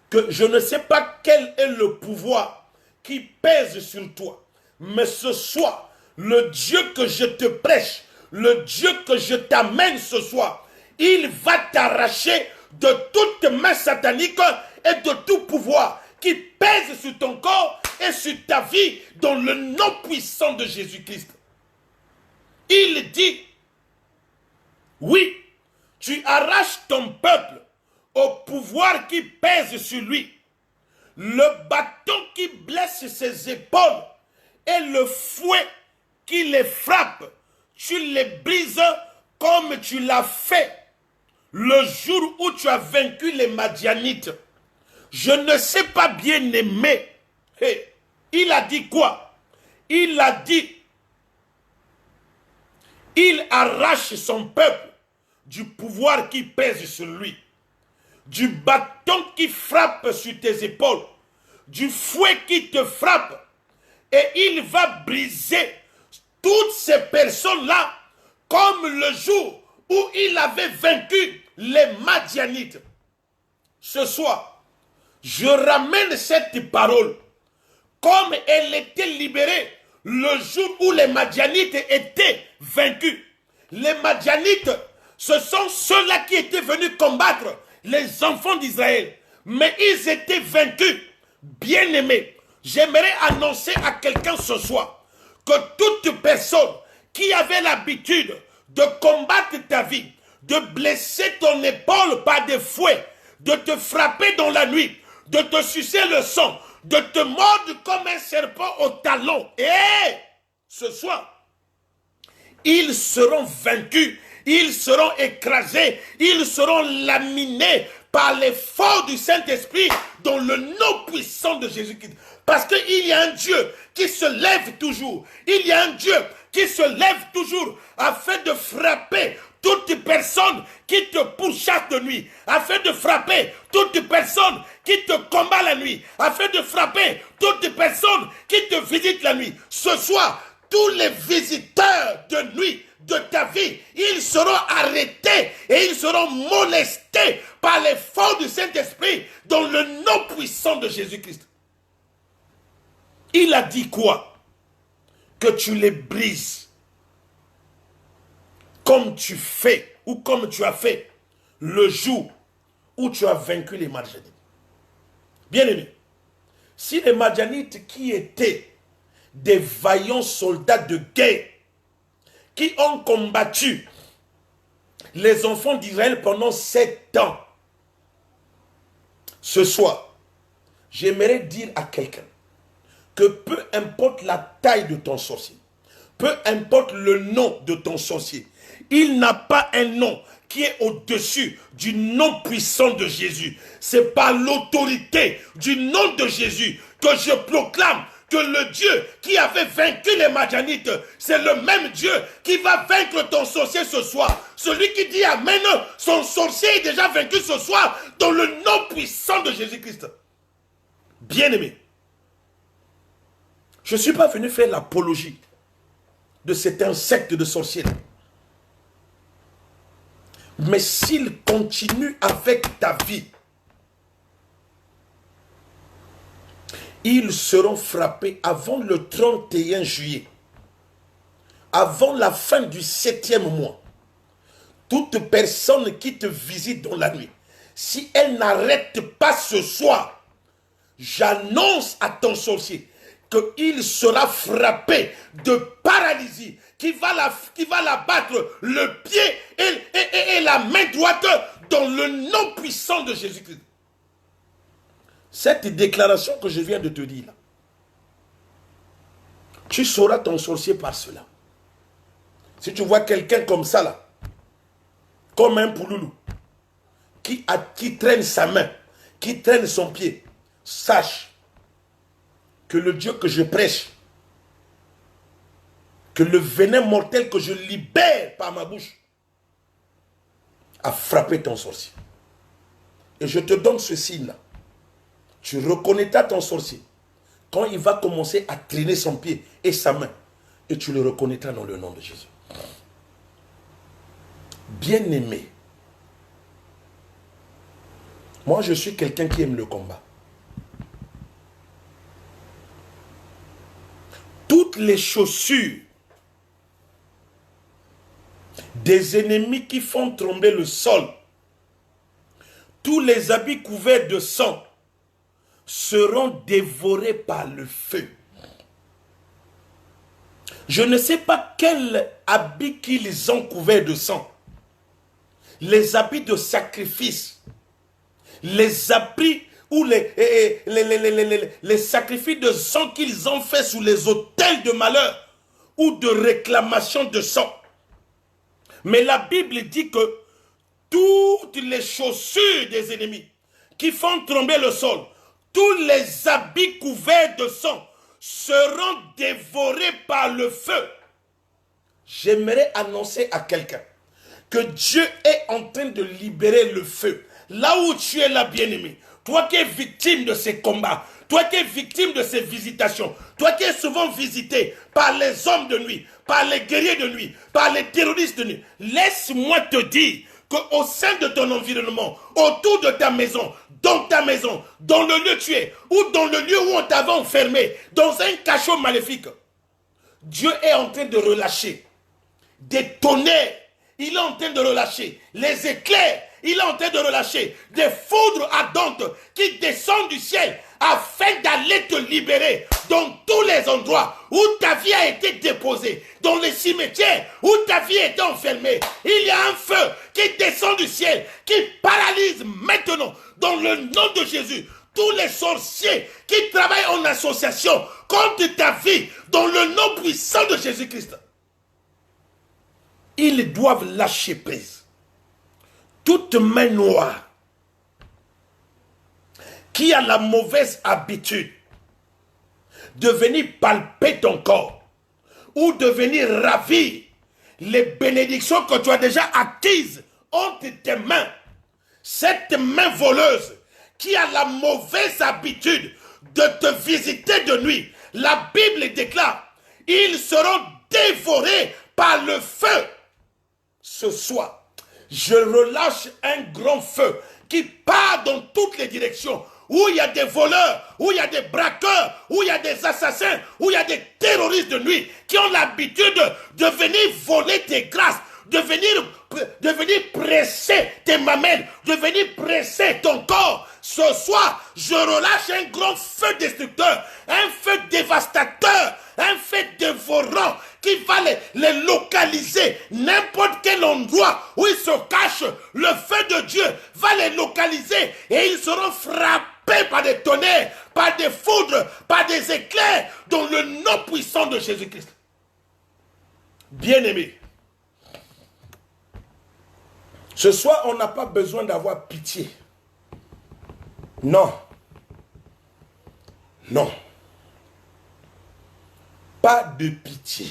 que je ne sais pas quel est le pouvoir qui pèse sur toi. Mais ce soir, le Dieu que je te prêche, le Dieu que je t'amène ce soir, il va t'arracher de toute main satanique et de tout pouvoir qui pèse sur ton corps et sur ta vie dans le nom puissant de Jésus-Christ. Il dit, oui, tu arraches ton peuple au pouvoir qui pèse sur lui. Le bâton qui blesse ses épaules et le fouet qui les frappe, tu les brises comme tu l'as fait le jour où tu as vaincu les Madianites. Je ne sais pas, bien aimé. Hey, il a dit quoi? Il a dit, il arrache son peuple du pouvoir qui pèse sur lui, du bâton qui frappe sur tes épaules, du fouet qui te frappe, et il va briser toutes ces personnes-là comme le jour où il avait vaincu les Madianites. Ce soir, je ramène cette parole comme elle était libérée le jour où les Madianites étaient vaincus. Les Madianites, ce sont ceux-là qui étaient venus combattre les enfants d'Israël. Mais ils étaient vaincus. Bien-aimés, j'aimerais annoncer à quelqu'un ce soir que toute personne qui avait l'habitude de combattre ta vie, de blesser ton épaule par des fouets, de te frapper dans la nuit, de te sucer le sang, de te mordre comme un serpent au talon. Et ce soir, ils seront vaincus, ils seront écrasés, ils seront laminés par l'effort du Saint-Esprit dans le nom puissant de Jésus-Christ. Parce qu'il y a un Dieu qui se lève toujours. Il y a un Dieu qui se lève toujours afin de frapper toute personne qui te pourchasse de nuit, afin de frapper toute personne qui te combat la nuit, afin de frapper toute personne qui te visite la nuit. Ce soir, tous les visiteurs de nuit de ta vie, ils seront arrêtés et ils seront molestés par l'effort du Saint-Esprit dans le nom puissant de Jésus-Christ. Il a dit quoi? Que tu les brises comme tu fais ou comme tu as fait le jour où tu as vaincu les Madianites. Bien-aimés, si les Madianites qui étaient des vaillants soldats de guerre qui ont combattu les enfants d'Israël pendant 7 ans, ce soir, j'aimerais dire à quelqu'un que peu importe la taille de ton sorcier, peu importe le nom de ton sorcier, il n'a pas un nom qui est au-dessus du nom puissant de Jésus. C'est par l'autorité du nom de Jésus que je proclame que le Dieu qui avait vaincu les Madianites, c'est le même Dieu qui va vaincre ton sorcier ce soir. Celui qui dit Amen, son sorcier est déjà vaincu ce soir dans le nom puissant de Jésus-Christ. Bien-aimé, je ne suis pas venu faire l'apologie de cet insecte de sorcier. Mais s'il continue avec ta vie, ils seront frappés avant le 31 juillet, avant la fin du 7e mois. Toute personne qui te visite dans la nuit, si elle n'arrête pas ce soir, j'annonce à ton sorcier qu'il sera frappé de paralysie, qui va l'abattre le pied et la main droite dans le nom puissant de Jésus-Christ. Cette déclaration que je viens de te dire, là, tu sauras ton sorcier par cela. Si tu vois quelqu'un comme ça, là, comme un pouloulou, qui traîne sa main, qui traîne son pied, sache que le Dieu que je prêche, que le venin mortel que je libère par ma bouche, a frappé ton sorcier. Et je te donne ce signe-là. Tu reconnaîtras ton sorcier quand il va commencer à traîner son pied et sa main. Et tu le reconnaîtras dans le nom de Jésus. Bien-aimé, moi je suis quelqu'un qui aime le combat. Toutes les chaussures des ennemis qui font tomber le sol, tous les habits couverts de sang seront dévorés par le feu. Je ne sais pas quel habit qu'ils ont couvert de sang. Les habits de sacrifice, les habits ou les sacrifices de sang qu'ils ont fait sous les autels de malheur ou de réclamation de sang. Mais la Bible dit que toutes les chaussures des ennemis qui font tomber le sol, tous les habits couverts de sang seront dévorés par le feu. J'aimerais annoncer à quelqu'un que Dieu est en train de libérer le feu. Là où tu es là, bien-aimé, toi qui es victime de ces combats, toi qui es victime de ces visitations, toi qui es souvent visité par les hommes de nuit, par les guerriers de nuit, par les terroristes de nuit, laisse-moi te dire qu'au sein de ton environnement, autour de ta maison, dans le lieu où tu es, ou dans le lieu où on t'avait enfermé, dans un cachot maléfique, Dieu est en train de relâcher des tonnerres, il est en train de relâcher les éclairs, il est en train de relâcher des foudres ardentes qui descendent du ciel afin d'aller te libérer dans tous les endroits où ta vie a été déposée, dans les cimetières où ta vie est enfermée. Il y a un feu qui descend du ciel, qui paralyse maintenant, dans le nom de Jésus, tous les sorciers qui travaillent en association contre ta vie, dans le nom puissant de Jésus-Christ. Ils doivent lâcher prise. Toute main noire qui a la mauvaise habitude de venir palper ton corps ou de venir ravir les bénédictions que tu as déjà acquises entre tes mains, cette main voleuse qui a la mauvaise habitude de te visiter de nuit, la Bible déclare, ils seront dévorés par le feu. Ce soir, je relâche un grand feu qui part dans toutes les directions, où il y a des voleurs, où il y a des braqueurs, où il y a des assassins, où il y a des terroristes de nuit qui ont l'habitude de venir voler tes grâces, de venir presser tes mamelles, de venir presser ton corps. Ce soir, je relâche un grand feu destructeur, un feu dévastateur, un feu dévorant qui va les localiser. N'importe quel endroit où ils se cachent, le feu de Dieu va les localiser et ils seront frappés par des tonnerres, par des foudres, par des éclairs, dans le nom puissant de Jésus-Christ. Bien-aimés, ce soir, on n'a pas besoin d'avoir pitié. Non. Non. Pas de pitié.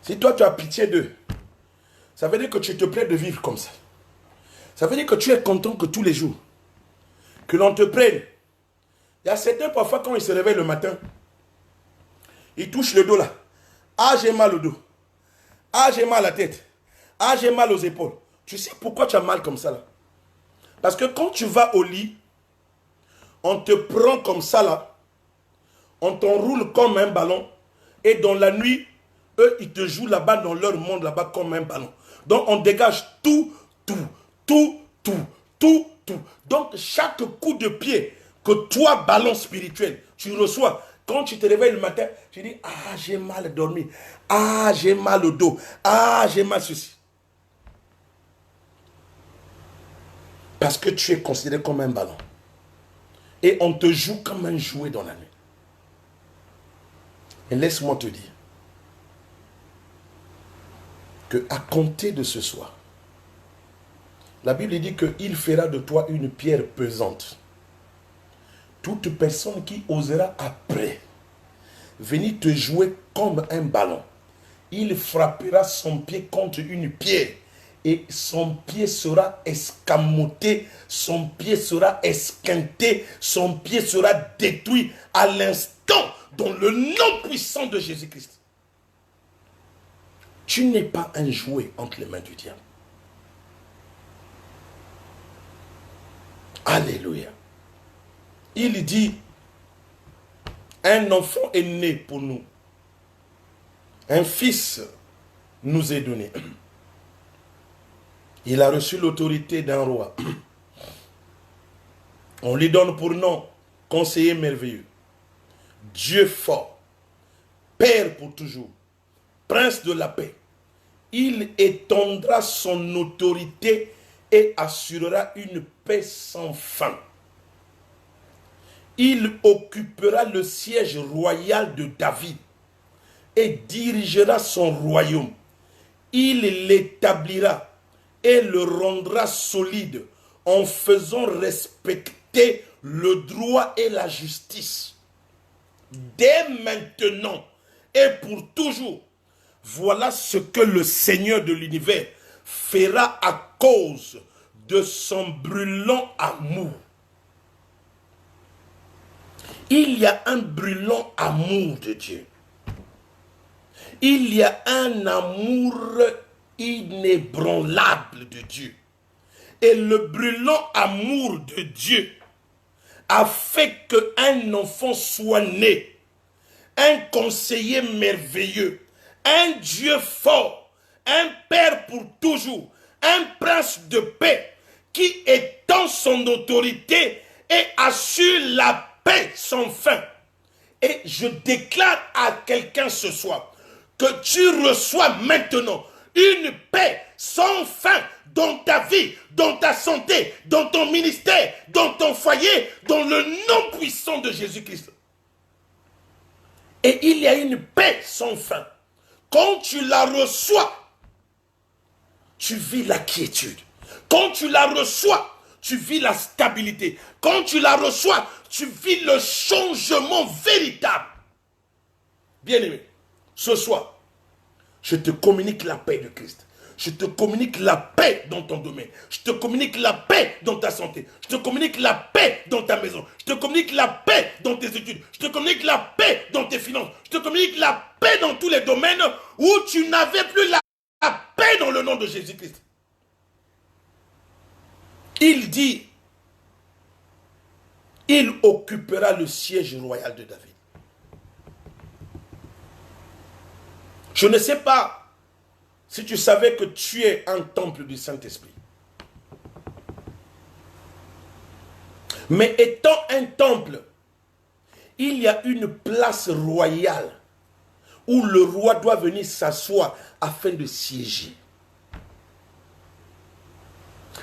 Si toi, tu as pitié d'eux, ça veut dire que tu te plais de vivre comme ça. Ça veut dire que tu es content que tous les jours, que l'on te prenne. Il y a certains, parfois, quand ils se réveillent le matin, ils touchent le dos là. Ah, j'ai mal au dos. Ah, j'ai mal à la tête. Ah, j'ai mal aux épaules. Tu sais pourquoi tu as mal comme ça là? Parce que quand tu vas au lit, on te prend comme ça là, on t'enroule comme un ballon, et dans la nuit, eux, ils te jouent là-bas dans leur monde là-bas comme un ballon. Donc on dégage tout. Donc chaque coup de pied que toi, ballon spirituel, tu reçois, quand tu te réveilles le matin, tu dis, ah, j'ai mal dormi, ah, j'ai mal au dos, ah, j'ai mal ceci. Parce que tu es considéré comme un ballon. Et on te joue comme un jouet dans la nuit. Et laisse-moi te dire que à compter de ce soir, la Bible dit qu'il fera de toi une pierre pesante. Toute personne qui osera après venir te jouer comme un ballon, il frappera son pied contre une pierre et son pied sera escamoté, son pied sera esquinté, son pied sera détruit à l'instant dans le nom puissant de Jésus-Christ. Tu n'es pas un jouet entre les mains du diable. Alléluia. Il dit, un enfant est né pour nous. Un fils nous est donné. Il a reçu l'autorité d'un roi. On lui donne pour nom conseiller merveilleux, Dieu fort, Père pour toujours, Prince de la paix. Il étendra son autorité et assurera une paix sans fin. Il occupera le siège royal de David et dirigera son royaume. Il l'établira et le rendra solide en faisant respecter le droit et la justice. Dès maintenant et pour toujours, voilà ce que le Seigneur de l'univers fera à cause de son brûlant amour. Il y a un brûlant amour de Dieu. Il y a un amour inébranlable de Dieu. Et le brûlant amour de Dieu a fait qu'un enfant soit né, un conseiller merveilleux, un Dieu fort, un Père pour toujours, un prince de paix qui étend son autorité et assure la paix sans fin. Et je déclare à quelqu'un ce soir que tu reçois maintenant une paix sans fin dans ta vie, dans ta santé, dans ton ministère, dans ton foyer, dans le nom puissant de Jésus-Christ. Et il y a une paix sans fin. Quand tu la reçois, tu vis la quiétude. Quand tu la reçois, tu vis la stabilité. Quand tu la reçois, tu vis le changement véritable. Bien-aimé, ce soir, je te communique la paix de Christ. Je te communique la paix dans ton domaine. Je te communique la paix dans ta santé. Je te communique la paix dans ta maison. Je te communique la paix dans tes études. Je te communique la paix dans tes finances. Je te communique la paix dans tous les domaines où tu n'avais plus la paix dans le nom de Jésus-Christ. Il dit, il occupera le siège royal de David. Je ne sais pas si tu savais que tu es un temple du Saint-Esprit. Mais étant un temple, il y a une place royale où le roi doit venir s'asseoir afin de siéger.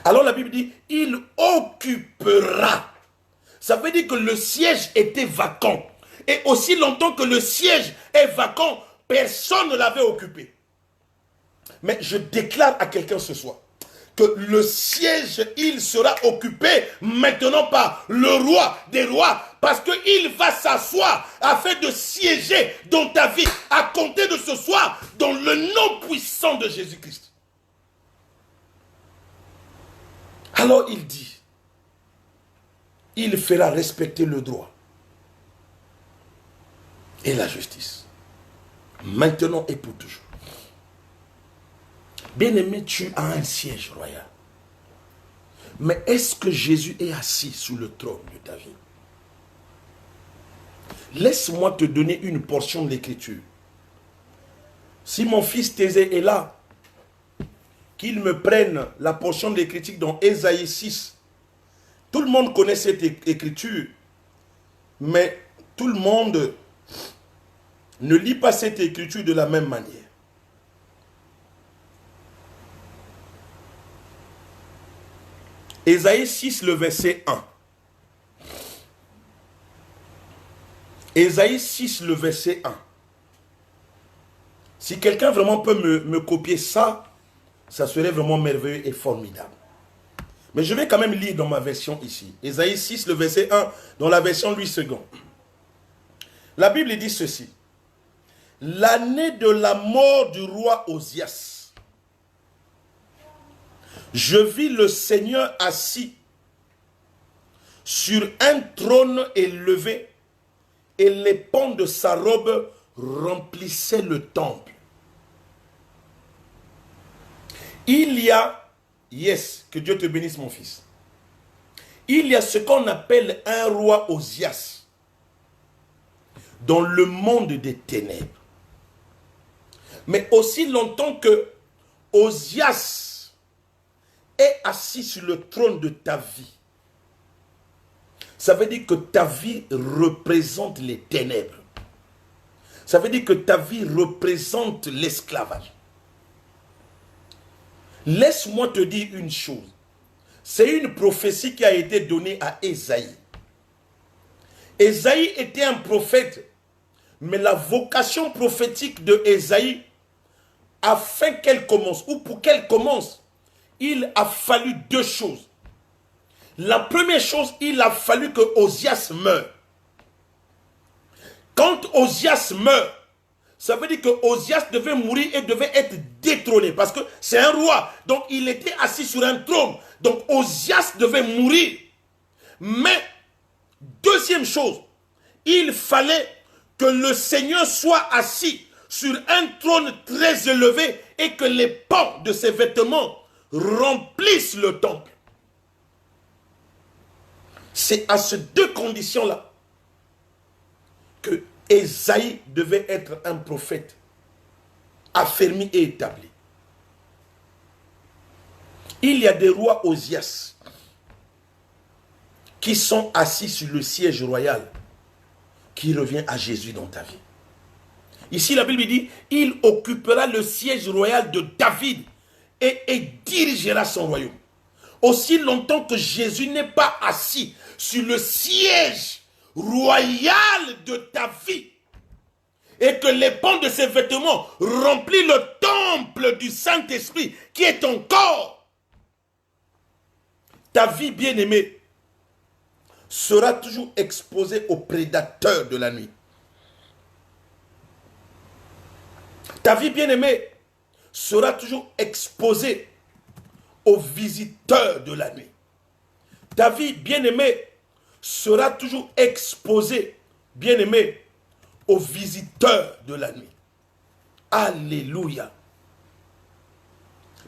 Alors la Bible dit, il occupera. Ça veut dire que le siège était vacant. Et aussi longtemps que le siège est vacant, personne ne l'avait occupé. Mais je déclare à quelqu'un ce soir que le siège, il sera occupé maintenant par le roi des rois, parce qu'il va s'asseoir afin de siéger dans ta vie à compter de ce soir dans le nom puissant de Jésus-Christ. Alors il dit, il fera respecter le droit et la justice, maintenant et pour toujours. Bien-aimé, tu as un siège royal. Mais est-ce que Jésus est assis sous le trône de ta vie? Laisse-moi te donner une portion de l'écriture. Si mon fils Thésée est là, qu'il me prenne la portion de l'écriture dans Ésaïe 6. Tout le monde connaît cette écriture, mais tout le monde ne lit pas cette écriture de la même manière. Ésaïe 6, le verset 1. Ésaïe 6, le verset 1. Si quelqu'un vraiment peut me copier ça, ça serait vraiment merveilleux et formidable. Mais je vais quand même lire dans ma version ici. Ésaïe 6, le verset 1, dans la version Louis II. La Bible dit ceci. L'année de la mort du roi Osias, Je vis le Seigneur assis sur un trône élevé et les pans de sa robe remplissaient le temple. Il y a, yes, que Dieu te bénisse mon fils, il y a ce qu'on appelle un roi Osias dans le monde des ténèbres. Mais aussi longtemps que Osias est assis sur le trône de ta vie, ça veut dire que ta vie représente les ténèbres. Ça veut dire que ta vie représente l'esclavage. Laisse-moi te dire une chose. C'est une prophétie qui a été donnée à Ésaïe. Ésaïe était un prophète, mais la vocation prophétique de Ésaïe, afin qu'elle commence, ou pour qu'elle commence, il a fallu deux choses. La première chose, il a fallu que Osias meure. Quand Osias meurt, ça veut dire que Osias devait mourir et devait être détrôné. Parce que c'est un roi. Donc il était assis sur un trône. Donc Osias devait mourir. Mais, deuxième chose, il fallait que le Seigneur soit assis sur un trône très élevé et que les pans de ses vêtements remplissent le temple. C'est à ces deux conditions-là que Ésaïe devait être un prophète affermi et établi. Il y a des rois Osias qui sont assis sur le siège royal qui revient à Jésus dans ta vie. Ici, la Bible dit, il occupera le siège royal de David et dirigera son royaume. Aussi longtemps que Jésus n'est pas assis sur le siège royal de ta vie et que les pans de ses vêtements remplissent le temple du Saint-Esprit qui est ton corps, ta vie bien-aimée sera toujours exposée aux prédateurs de la nuit. Ta vie bien-aimée sera toujours exposée aux visiteurs de la nuit. Ta vie bien-aimée sera toujours exposée, bien-aimée, aux visiteurs de la nuit. Alléluia.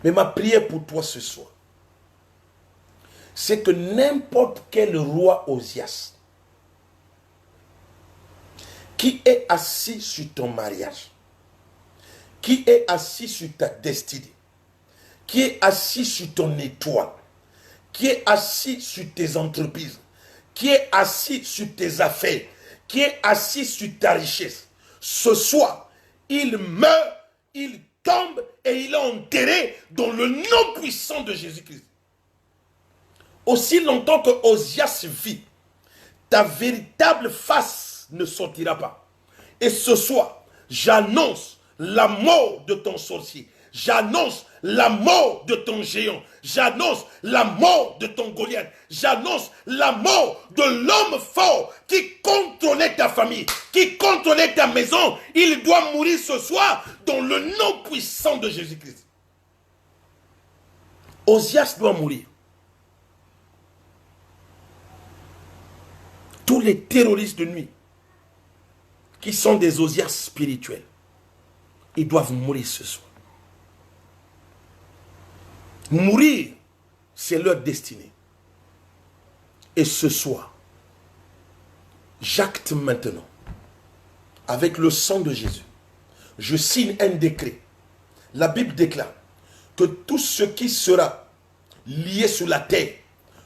Mais ma prière pour toi ce soir, c'est que n'importe quel roi Osias qui est assis sur ton mariage, qui est assis sur ta destinée, qui est assis sur ton étoile, qui est assis sur tes entreprises, qui est assis sur tes affaires, qui est assis sur ta richesse, ce soir, il meurt, il tombe et il est enterré dans le nom puissant de Jésus-Christ. Aussi longtemps que Osias vit, ta véritable face ne sortira pas. Et ce soir, j'annonce la mort de ton sorcier. J'annonce la mort de ton géant. J'annonce la mort de ton Goliath. J'annonce la mort de l'homme fort qui contrôlait ta famille, qui contrôlait ta maison. Il doit mourir ce soir dans le nom puissant de Jésus-Christ. Osias doit mourir. Tous les terroristes de nuit qui sont des Osias spirituels, ils doivent mourir ce soir. Mourir, c'est leur destinée. Et ce soir, j'acte maintenant, avec le sang de Jésus, je signe un décret. La Bible déclare que tout ce qui sera lié sur la terre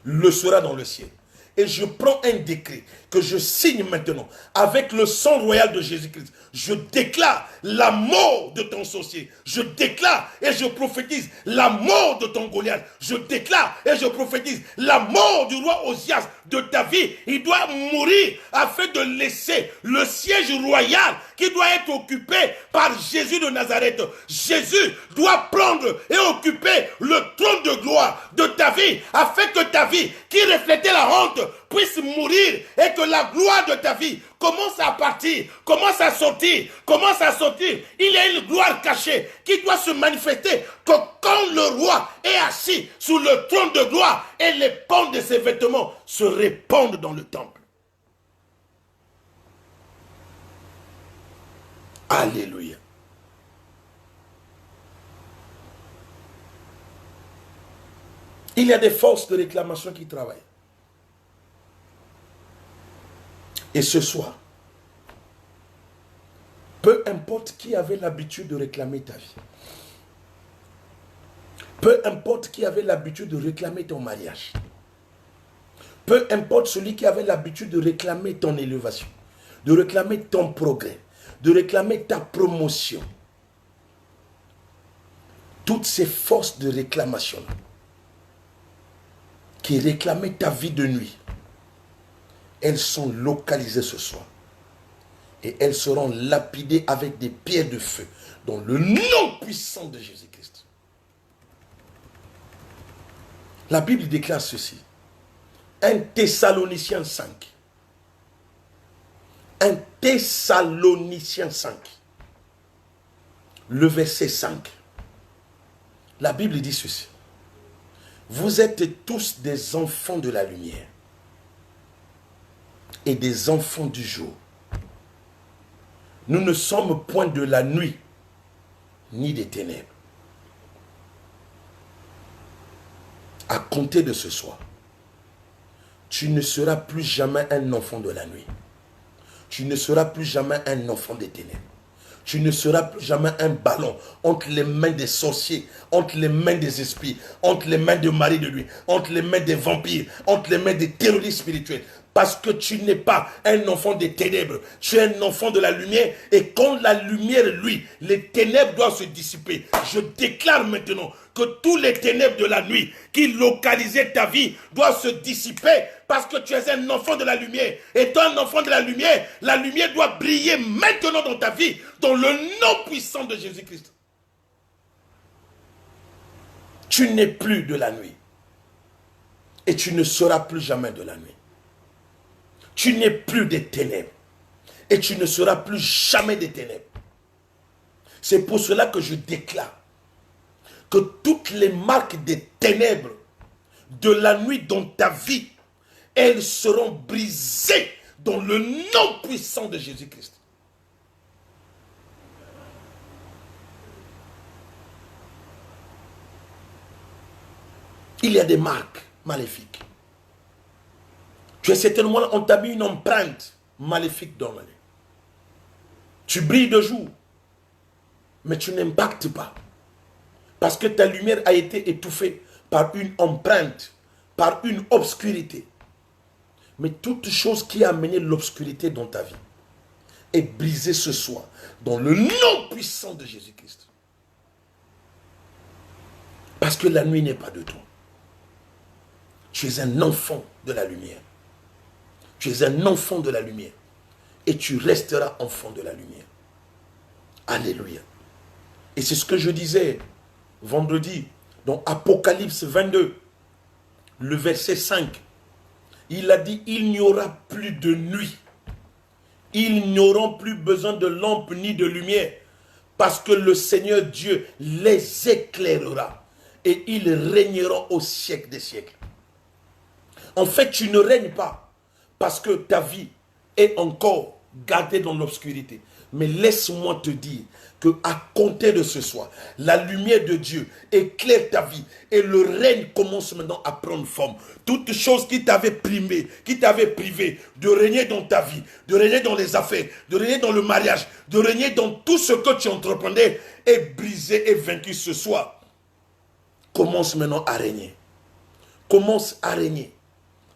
le sera dans le ciel. Et je prends un décret que je signe maintenant avec le sang royal de Jésus-Christ. Je déclare la mort de ton sorcier. Je déclare et je prophétise la mort de ton Goliath. Je déclare et je prophétise la mort du roi Osias de ta vie. Il doit mourir afin de laisser le siège royal qui doit être occupé par Jésus de Nazareth. Jésus doit prendre et occuper le trône de gloire de ta vie afin que ta vie qui reflétait la honte puisse mourir et que la gloire de ta vie commence à partir, commence à sortir. Il y a une gloire cachée qui doit se manifester que quand le roi est assis sur le trône de gloire et les pans de ses vêtements se répandent dans le temple. Alléluia. Il y a des forces de réclamation qui travaillent. Et ce soir, peu importe qui avait l'habitude de réclamer ta vie, peu importe qui avait l'habitude de réclamer ton mariage, peu importe celui qui avait l'habitude de réclamer ton élévation, de réclamer ton progrès, de réclamer ta promotion, toutes ces forces de réclamation qui réclamaient ta vie de nuit, elles sont localisées ce soir. Et elles seront lapidées avec des pierres de feu dans le nom puissant de Jésus-Christ. La Bible déclare ceci. 1 Thessaloniciens 5. 1 Thessaloniciens 5. Le verset 5. La Bible dit ceci. Vous êtes tous des enfants de la lumière et des enfants du jour. Nous ne sommes point de la nuit, ni des ténèbres. À compter de ce soir, tu ne seras plus jamais un enfant de la nuit. Tu ne seras plus jamais un enfant des ténèbres. Tu ne seras plus jamais un ballon entre les mains des sorciers, entre les mains des esprits, entre les mains de Marie de lui, entre les mains des vampires, entre les mains des terroristes spirituels. Parce que tu n'es pas un enfant des ténèbres, tu es un enfant de la lumière. Et quand la lumière, lui, les ténèbres doivent se dissiper. Je déclare maintenant que tous les ténèbres de la nuit qui localisaient ta vie doivent se dissiper parce que tu es un enfant de la lumière. Étant un enfant de la lumière doit briller maintenant dans ta vie, dans le nom puissant de Jésus-Christ. Tu n'es plus de la nuit et tu ne seras plus jamais de la nuit. Tu n'es plus des ténèbres et tu ne seras plus jamais des ténèbres. C'est pour cela que je déclare que toutes les marques des ténèbres de la nuit dans ta vie, elles seront brisées dans le nom puissant de Jésus-Christ. Il y a des marques maléfiques. Tu es certainement, on t'a mis une empreinte maléfique dans la nuit. Tu brilles de jour, mais tu n'impactes pas. Parce que ta lumière a été étouffée par une empreinte, par une obscurité. Mais toute chose qui a amené l'obscurité dans ta vie est brisée ce soir, dans le nom puissant de Jésus-Christ. Parce que la nuit n'est pas de toi. Tu es un enfant de la lumière. Tu es un enfant de la lumière. Et tu resteras enfant de la lumière. Alléluia. Et c'est ce que je disais vendredi dans Apocalypse 22, le verset 5. Il a dit, il n'y aura plus de nuit. Ils n'auront plus besoin de lampe ni de lumière. Parce que le Seigneur Dieu les éclairera. Et ils régneront au siècle des siècles. En fait, tu ne règnes pas. Parce que ta vie est encore gardée dans l'obscurité. Mais laisse-moi te dire qu'à compter de ce soir, la lumière de Dieu éclaire ta vie et le règne commence maintenant à prendre forme. Toute chose qui t'avait primé, qui t'avait privé de régner dans ta vie, de régner dans les affaires, de régner dans le mariage, de régner dans tout ce que tu entreprenais est brisé et vaincu ce soir. Commence maintenant à régner. Commence à régner.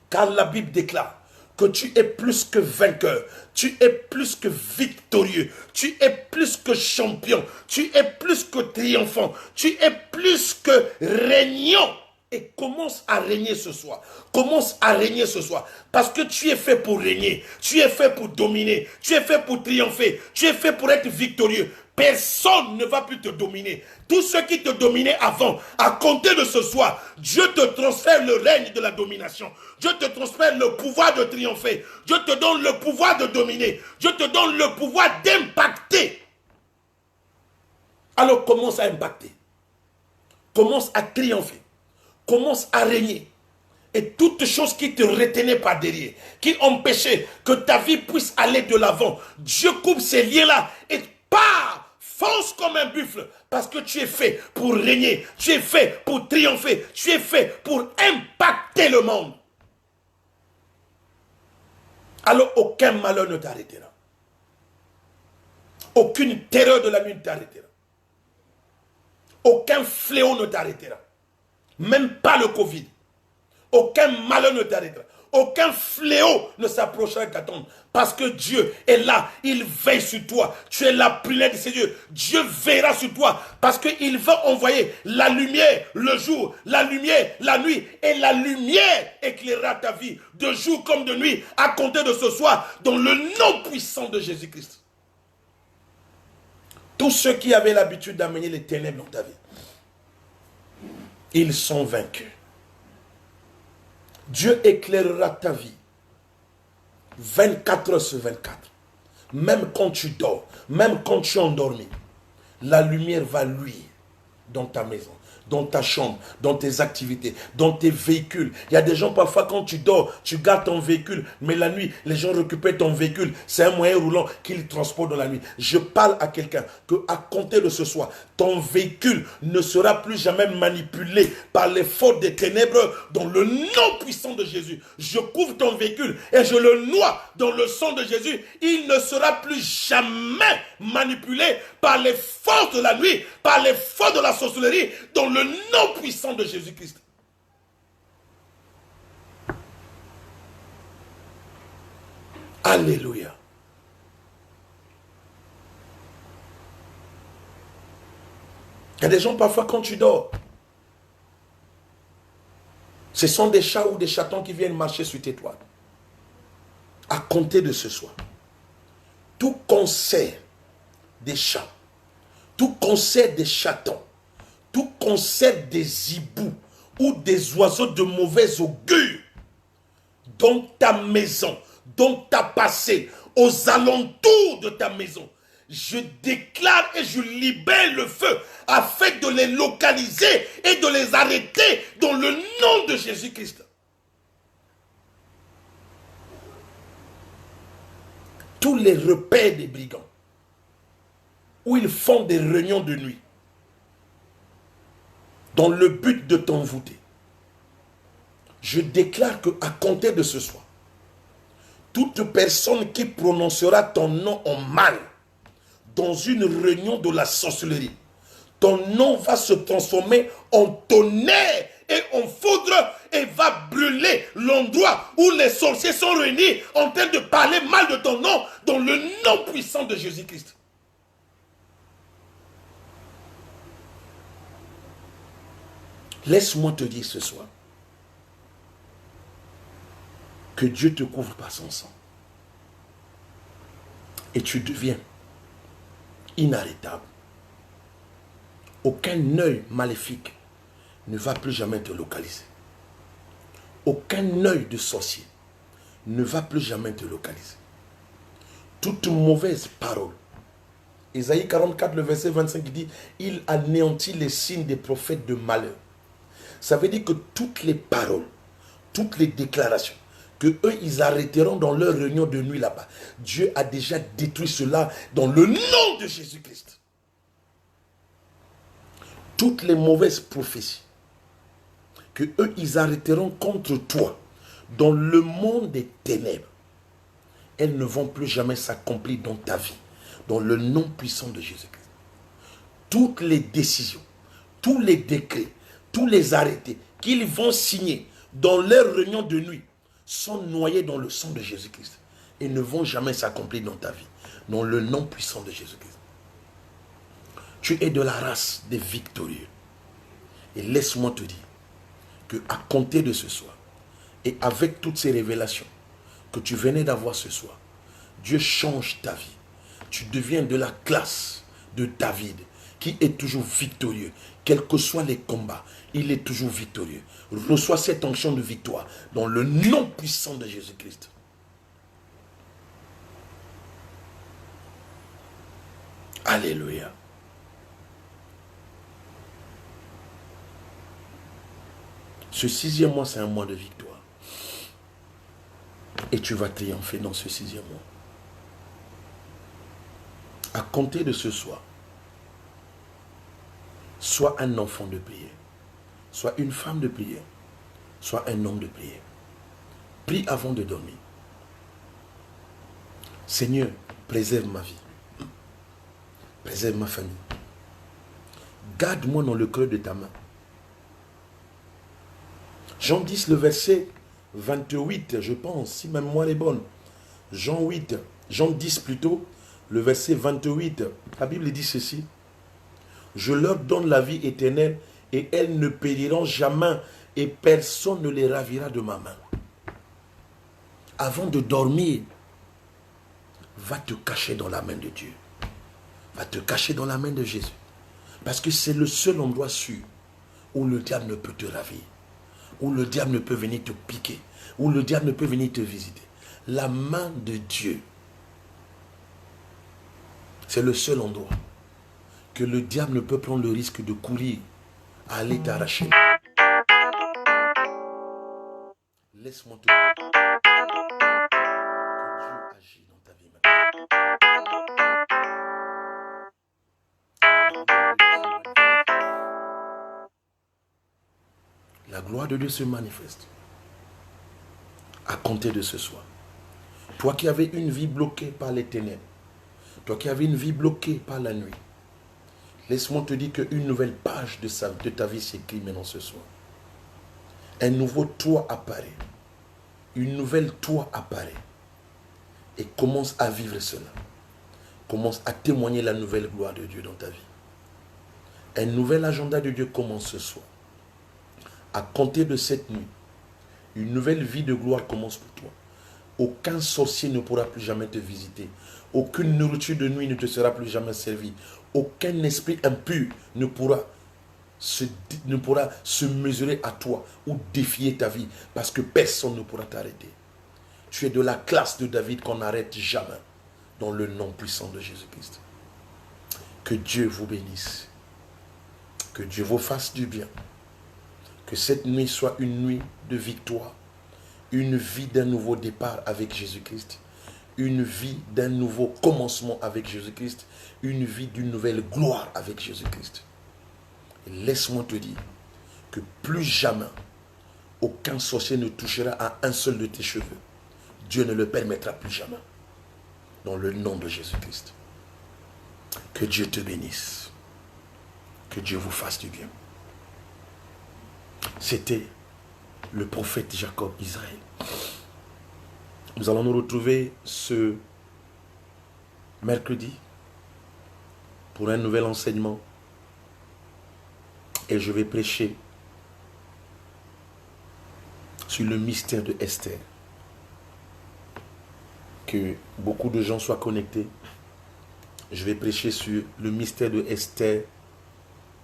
Car la Bible déclare que tu es plus que vainqueur, tu es plus que victorieux, tu es plus que champion, tu es plus que triomphant, tu es plus que régnant Et commence à régner ce soir. Commence à régner ce soir. Parce que tu es fait pour régner. Tu es fait pour dominer. Tu es fait pour triompher. Tu es fait pour être victorieux. Personne ne va plus te dominer. Tous ceux qui te dominaient avant, à compter de ce soir, Dieu te transfère le règne de la domination. Dieu te transfère le pouvoir de triompher. Dieu te donne le pouvoir de dominer. Dieu te donne le pouvoir d'impacter. Alors commence à impacter. Commence à triompher. Commence à régner. Et toutes choses qui te retenaient par derrière, qui empêchaient que ta vie puisse aller de l'avant, Dieu coupe ces liens-là et pars, fonce comme un buffle, parce que tu es fait pour régner, tu es fait pour triompher, tu es fait pour impacter le monde. Alors aucun malheur ne t'arrêtera. Aucune terreur de la nuit ne t'arrêtera. Aucun fléau ne t'arrêtera. Même pas le Covid. Aucun malheur ne t'arrêtera. Aucun fléau ne s'approchera de ta tombe. Parce que Dieu est là. Il veille sur toi. Tu es la prunelle de ses yeux. Dieu veillera sur toi. Parce qu'il va envoyer la lumière le jour, la lumière la nuit. Et la lumière éclairera ta vie de jour comme de nuit à compter de ce soir dans le nom puissant de Jésus-Christ. Tous ceux qui avaient l'habitude d'amener les ténèbres dans ta vie, ils sont vaincus. Dieu éclairera ta vie 24 heures sur 24. Même quand tu dors, même quand tu es endormi, la lumière va luire dans ta maison, dans ta chambre, dans tes activités, dans tes véhicules. Il y a des gens, parfois, quand tu dors, tu gardes ton véhicule, mais la nuit, les gens récupèrent ton véhicule. C'est un moyen roulant qu'ils transportent dans la nuit. Je parle à quelqu'un qu'à compter de ce soir, ton véhicule ne sera plus jamais manipulé par les forces des ténèbres dans le nom puissant de Jésus. Je couvre ton véhicule et je le noie dans le sang de Jésus. Il ne sera plus jamais manipulé par les forces de la nuit, par les forces de la sorcellerie, dans le nom puissant de Jésus-Christ. Alléluia. Il y a des gens, parfois, quand tu dors, ce sont des chats ou des chatons qui viennent marcher sur tes toits. À compter de ce soir, tout concert des chats, tout concert des chatons, tout concert des hiboux ou des oiseaux de mauvais augure dans ta maison, dans ta passé, aux alentours de ta maison, je déclare et je libère le feu afin de les localiser et de les arrêter dans le nom de Jésus-Christ. Tous les repères des brigands où ils font des réunions de nuit dans le but de t'envoûter, je déclare qu'à compter de ce soir, toute personne qui prononcera ton nom en mal dans une réunion de la sorcellerie, ton nom va se transformer en tonnerre et en foudre et va brûler l'endroit où les sorciers sont réunis en train de parler mal de ton nom dans le nom puissant de Jésus-Christ. Laisse-moi te dire ce soir que Dieu te couvre par son sang et tu deviens inarrêtable. Aucun œil maléfique ne va plus jamais te localiser. Aucun œil de sorcier ne va plus jamais te localiser. Toute mauvaise parole. Ésaïe 44, le verset 25, il dit « Il anéantit les signes des prophètes de malheur ». Ça veut dire que toutes les paroles, toutes les déclarations, que eux, ils arrêteront dans leur réunion de nuit là-bas. Dieu a déjà détruit cela dans le nom de Jésus-Christ. Toutes les mauvaises prophéties, que eux, ils arrêteront contre toi dans le monde des ténèbres, elles ne vont plus jamais s'accomplir dans ta vie, dans le nom puissant de Jésus-Christ. Toutes les décisions, tous les décrets, tous les arrêtés qu'ils vont signer dans leur réunion de nuit sont noyés dans le sang de Jésus-Christ et ne vont jamais s'accomplir dans ta vie, dans le nom puissant de Jésus-Christ. Tu es de la race des victorieux. Et laisse-moi te dire que à compter de ce soir, et avec toutes ces révélations que tu venais d'avoir ce soir, Dieu change ta vie. Tu deviens de la classe de David, qui est toujours victorieux. Quels que soient les combats, il est toujours victorieux. Reçois cette onction de victoire dans le nom puissant de Jésus-Christ. Alléluia. Ce 6e mois, c'est un mois de victoire. Et tu vas triompher dans ce 6e mois. À compter de ce soir, sois un enfant de prière, sois une femme de prière, sois un homme de prière. Prie avant de dormir. Seigneur, préserve ma vie. Préserve ma famille. Garde-moi dans le creux de ta main. Jean 10, le verset 28, je pense, si ma mémoire est bonne. Jean 10 plutôt, le verset 28. La Bible dit ceci. Je leur donne la vie éternelle et elles ne périront jamais et personne ne les ravira de ma main. Avant de dormir, va te cacher dans la main de Dieu. Va te cacher dans la main de Jésus. Parce que c'est le seul endroit sûr où le diable ne peut te ravir. Où le diable ne peut venir te piquer. Où le diable ne peut venir te visiter. La main de Dieu. C'est le seul endroit que le diable ne peut prendre le risque de courir à aller t'arracher. Laisse-moi te dire que Dieu agit dans ta vie maintenant. La gloire de Dieu se manifeste à compter de ce soir. Toi qui avais une vie bloquée par les ténèbres, toi qui avais une vie bloquée par la nuit, laisse-moi te dire qu'une nouvelle page de ta vie s'écrit maintenant ce soir. Un nouveau toi apparaît. Une nouvelle toi apparaît. Et commence à vivre cela. Commence à témoigner la nouvelle gloire de Dieu dans ta vie. Un nouvel agenda de Dieu commence ce soir. À compter de cette nuit, une nouvelle vie de gloire commence pour toi. Aucun sorcier ne pourra plus jamais te visiter. Aucune nourriture de nuit ne te sera plus jamais servie. Aucun esprit impur ne pourra se mesurer à toi ou défier ta vie parce que personne ne pourra t'arrêter. Tu es de la classe de David qu'on n'arrête jamais dans le nom puissant de Jésus-Christ. Que Dieu vous bénisse. Que Dieu vous fasse du bien. Que cette nuit soit une nuit de victoire. Une vie d'un nouveau départ avec Jésus-Christ. Une vie d'un nouveau commencement avec Jésus-Christ. Une vie d'une nouvelle gloire avec Jésus-Christ. Et laisse-moi te dire que plus jamais aucun sorcier ne touchera à un seul de tes cheveux. Dieu ne le permettra plus jamais. Dans le nom de Jésus-Christ. Que Dieu te bénisse. Que Dieu vous fasse du bien. C'était le prophète Jacob Israël. Nous allons nous retrouver ce mercredi pour un nouvel enseignement. Et je vais prêcher sur le mystère de Esther. Que beaucoup de gens soient connectés. Je vais prêcher sur le mystère de Esther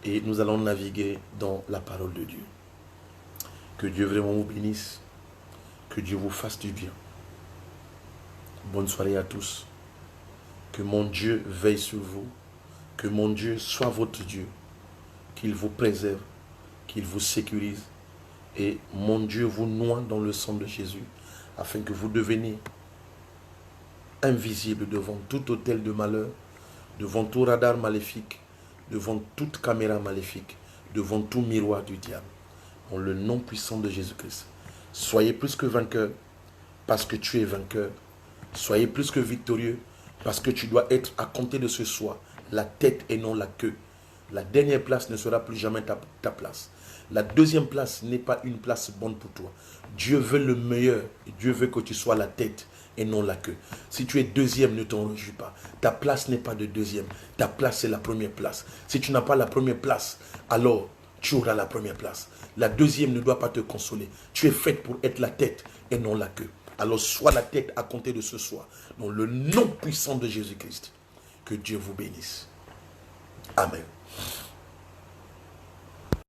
et nous allons naviguer dans la parole de Dieu. Que Dieu vraiment vous bénisse. Que Dieu vous fasse du bien. Bonne soirée à tous. Que mon Dieu veille sur vous. Que mon Dieu soit votre Dieu. Qu'il vous préserve. Qu'il vous sécurise. Et mon Dieu vous noie dans le sang de Jésus. Afin que vous deveniez invisible devant tout autel de malheur. Devant tout radar maléfique. Devant toute caméra maléfique. Devant tout miroir du diable. Dans le nom puissant de Jésus-Christ. Soyez plus que vainqueurs parce que tu es vainqueur. Soyez plus que victorieux parce que tu dois être à compter de ce soir la tête et non la queue. La dernière place ne sera plus jamais ta place. La deuxième place n'est pas une place bonne pour toi. Dieu veut le meilleur. Dieu veut que tu sois la tête et non la queue. Si tu es deuxième, ne t'en réjouis pas. Ta place n'est pas de deuxième. Ta place, c'est la première place. Si tu n'as pas la première place, alors tu auras la première place. La deuxième ne doit pas te consoler. Tu es faite pour être la tête et non la queue. Alors sois la tête à compter de ce soir. Dans le nom puissant de Jésus-Christ. Que Dieu vous bénisse. Amen.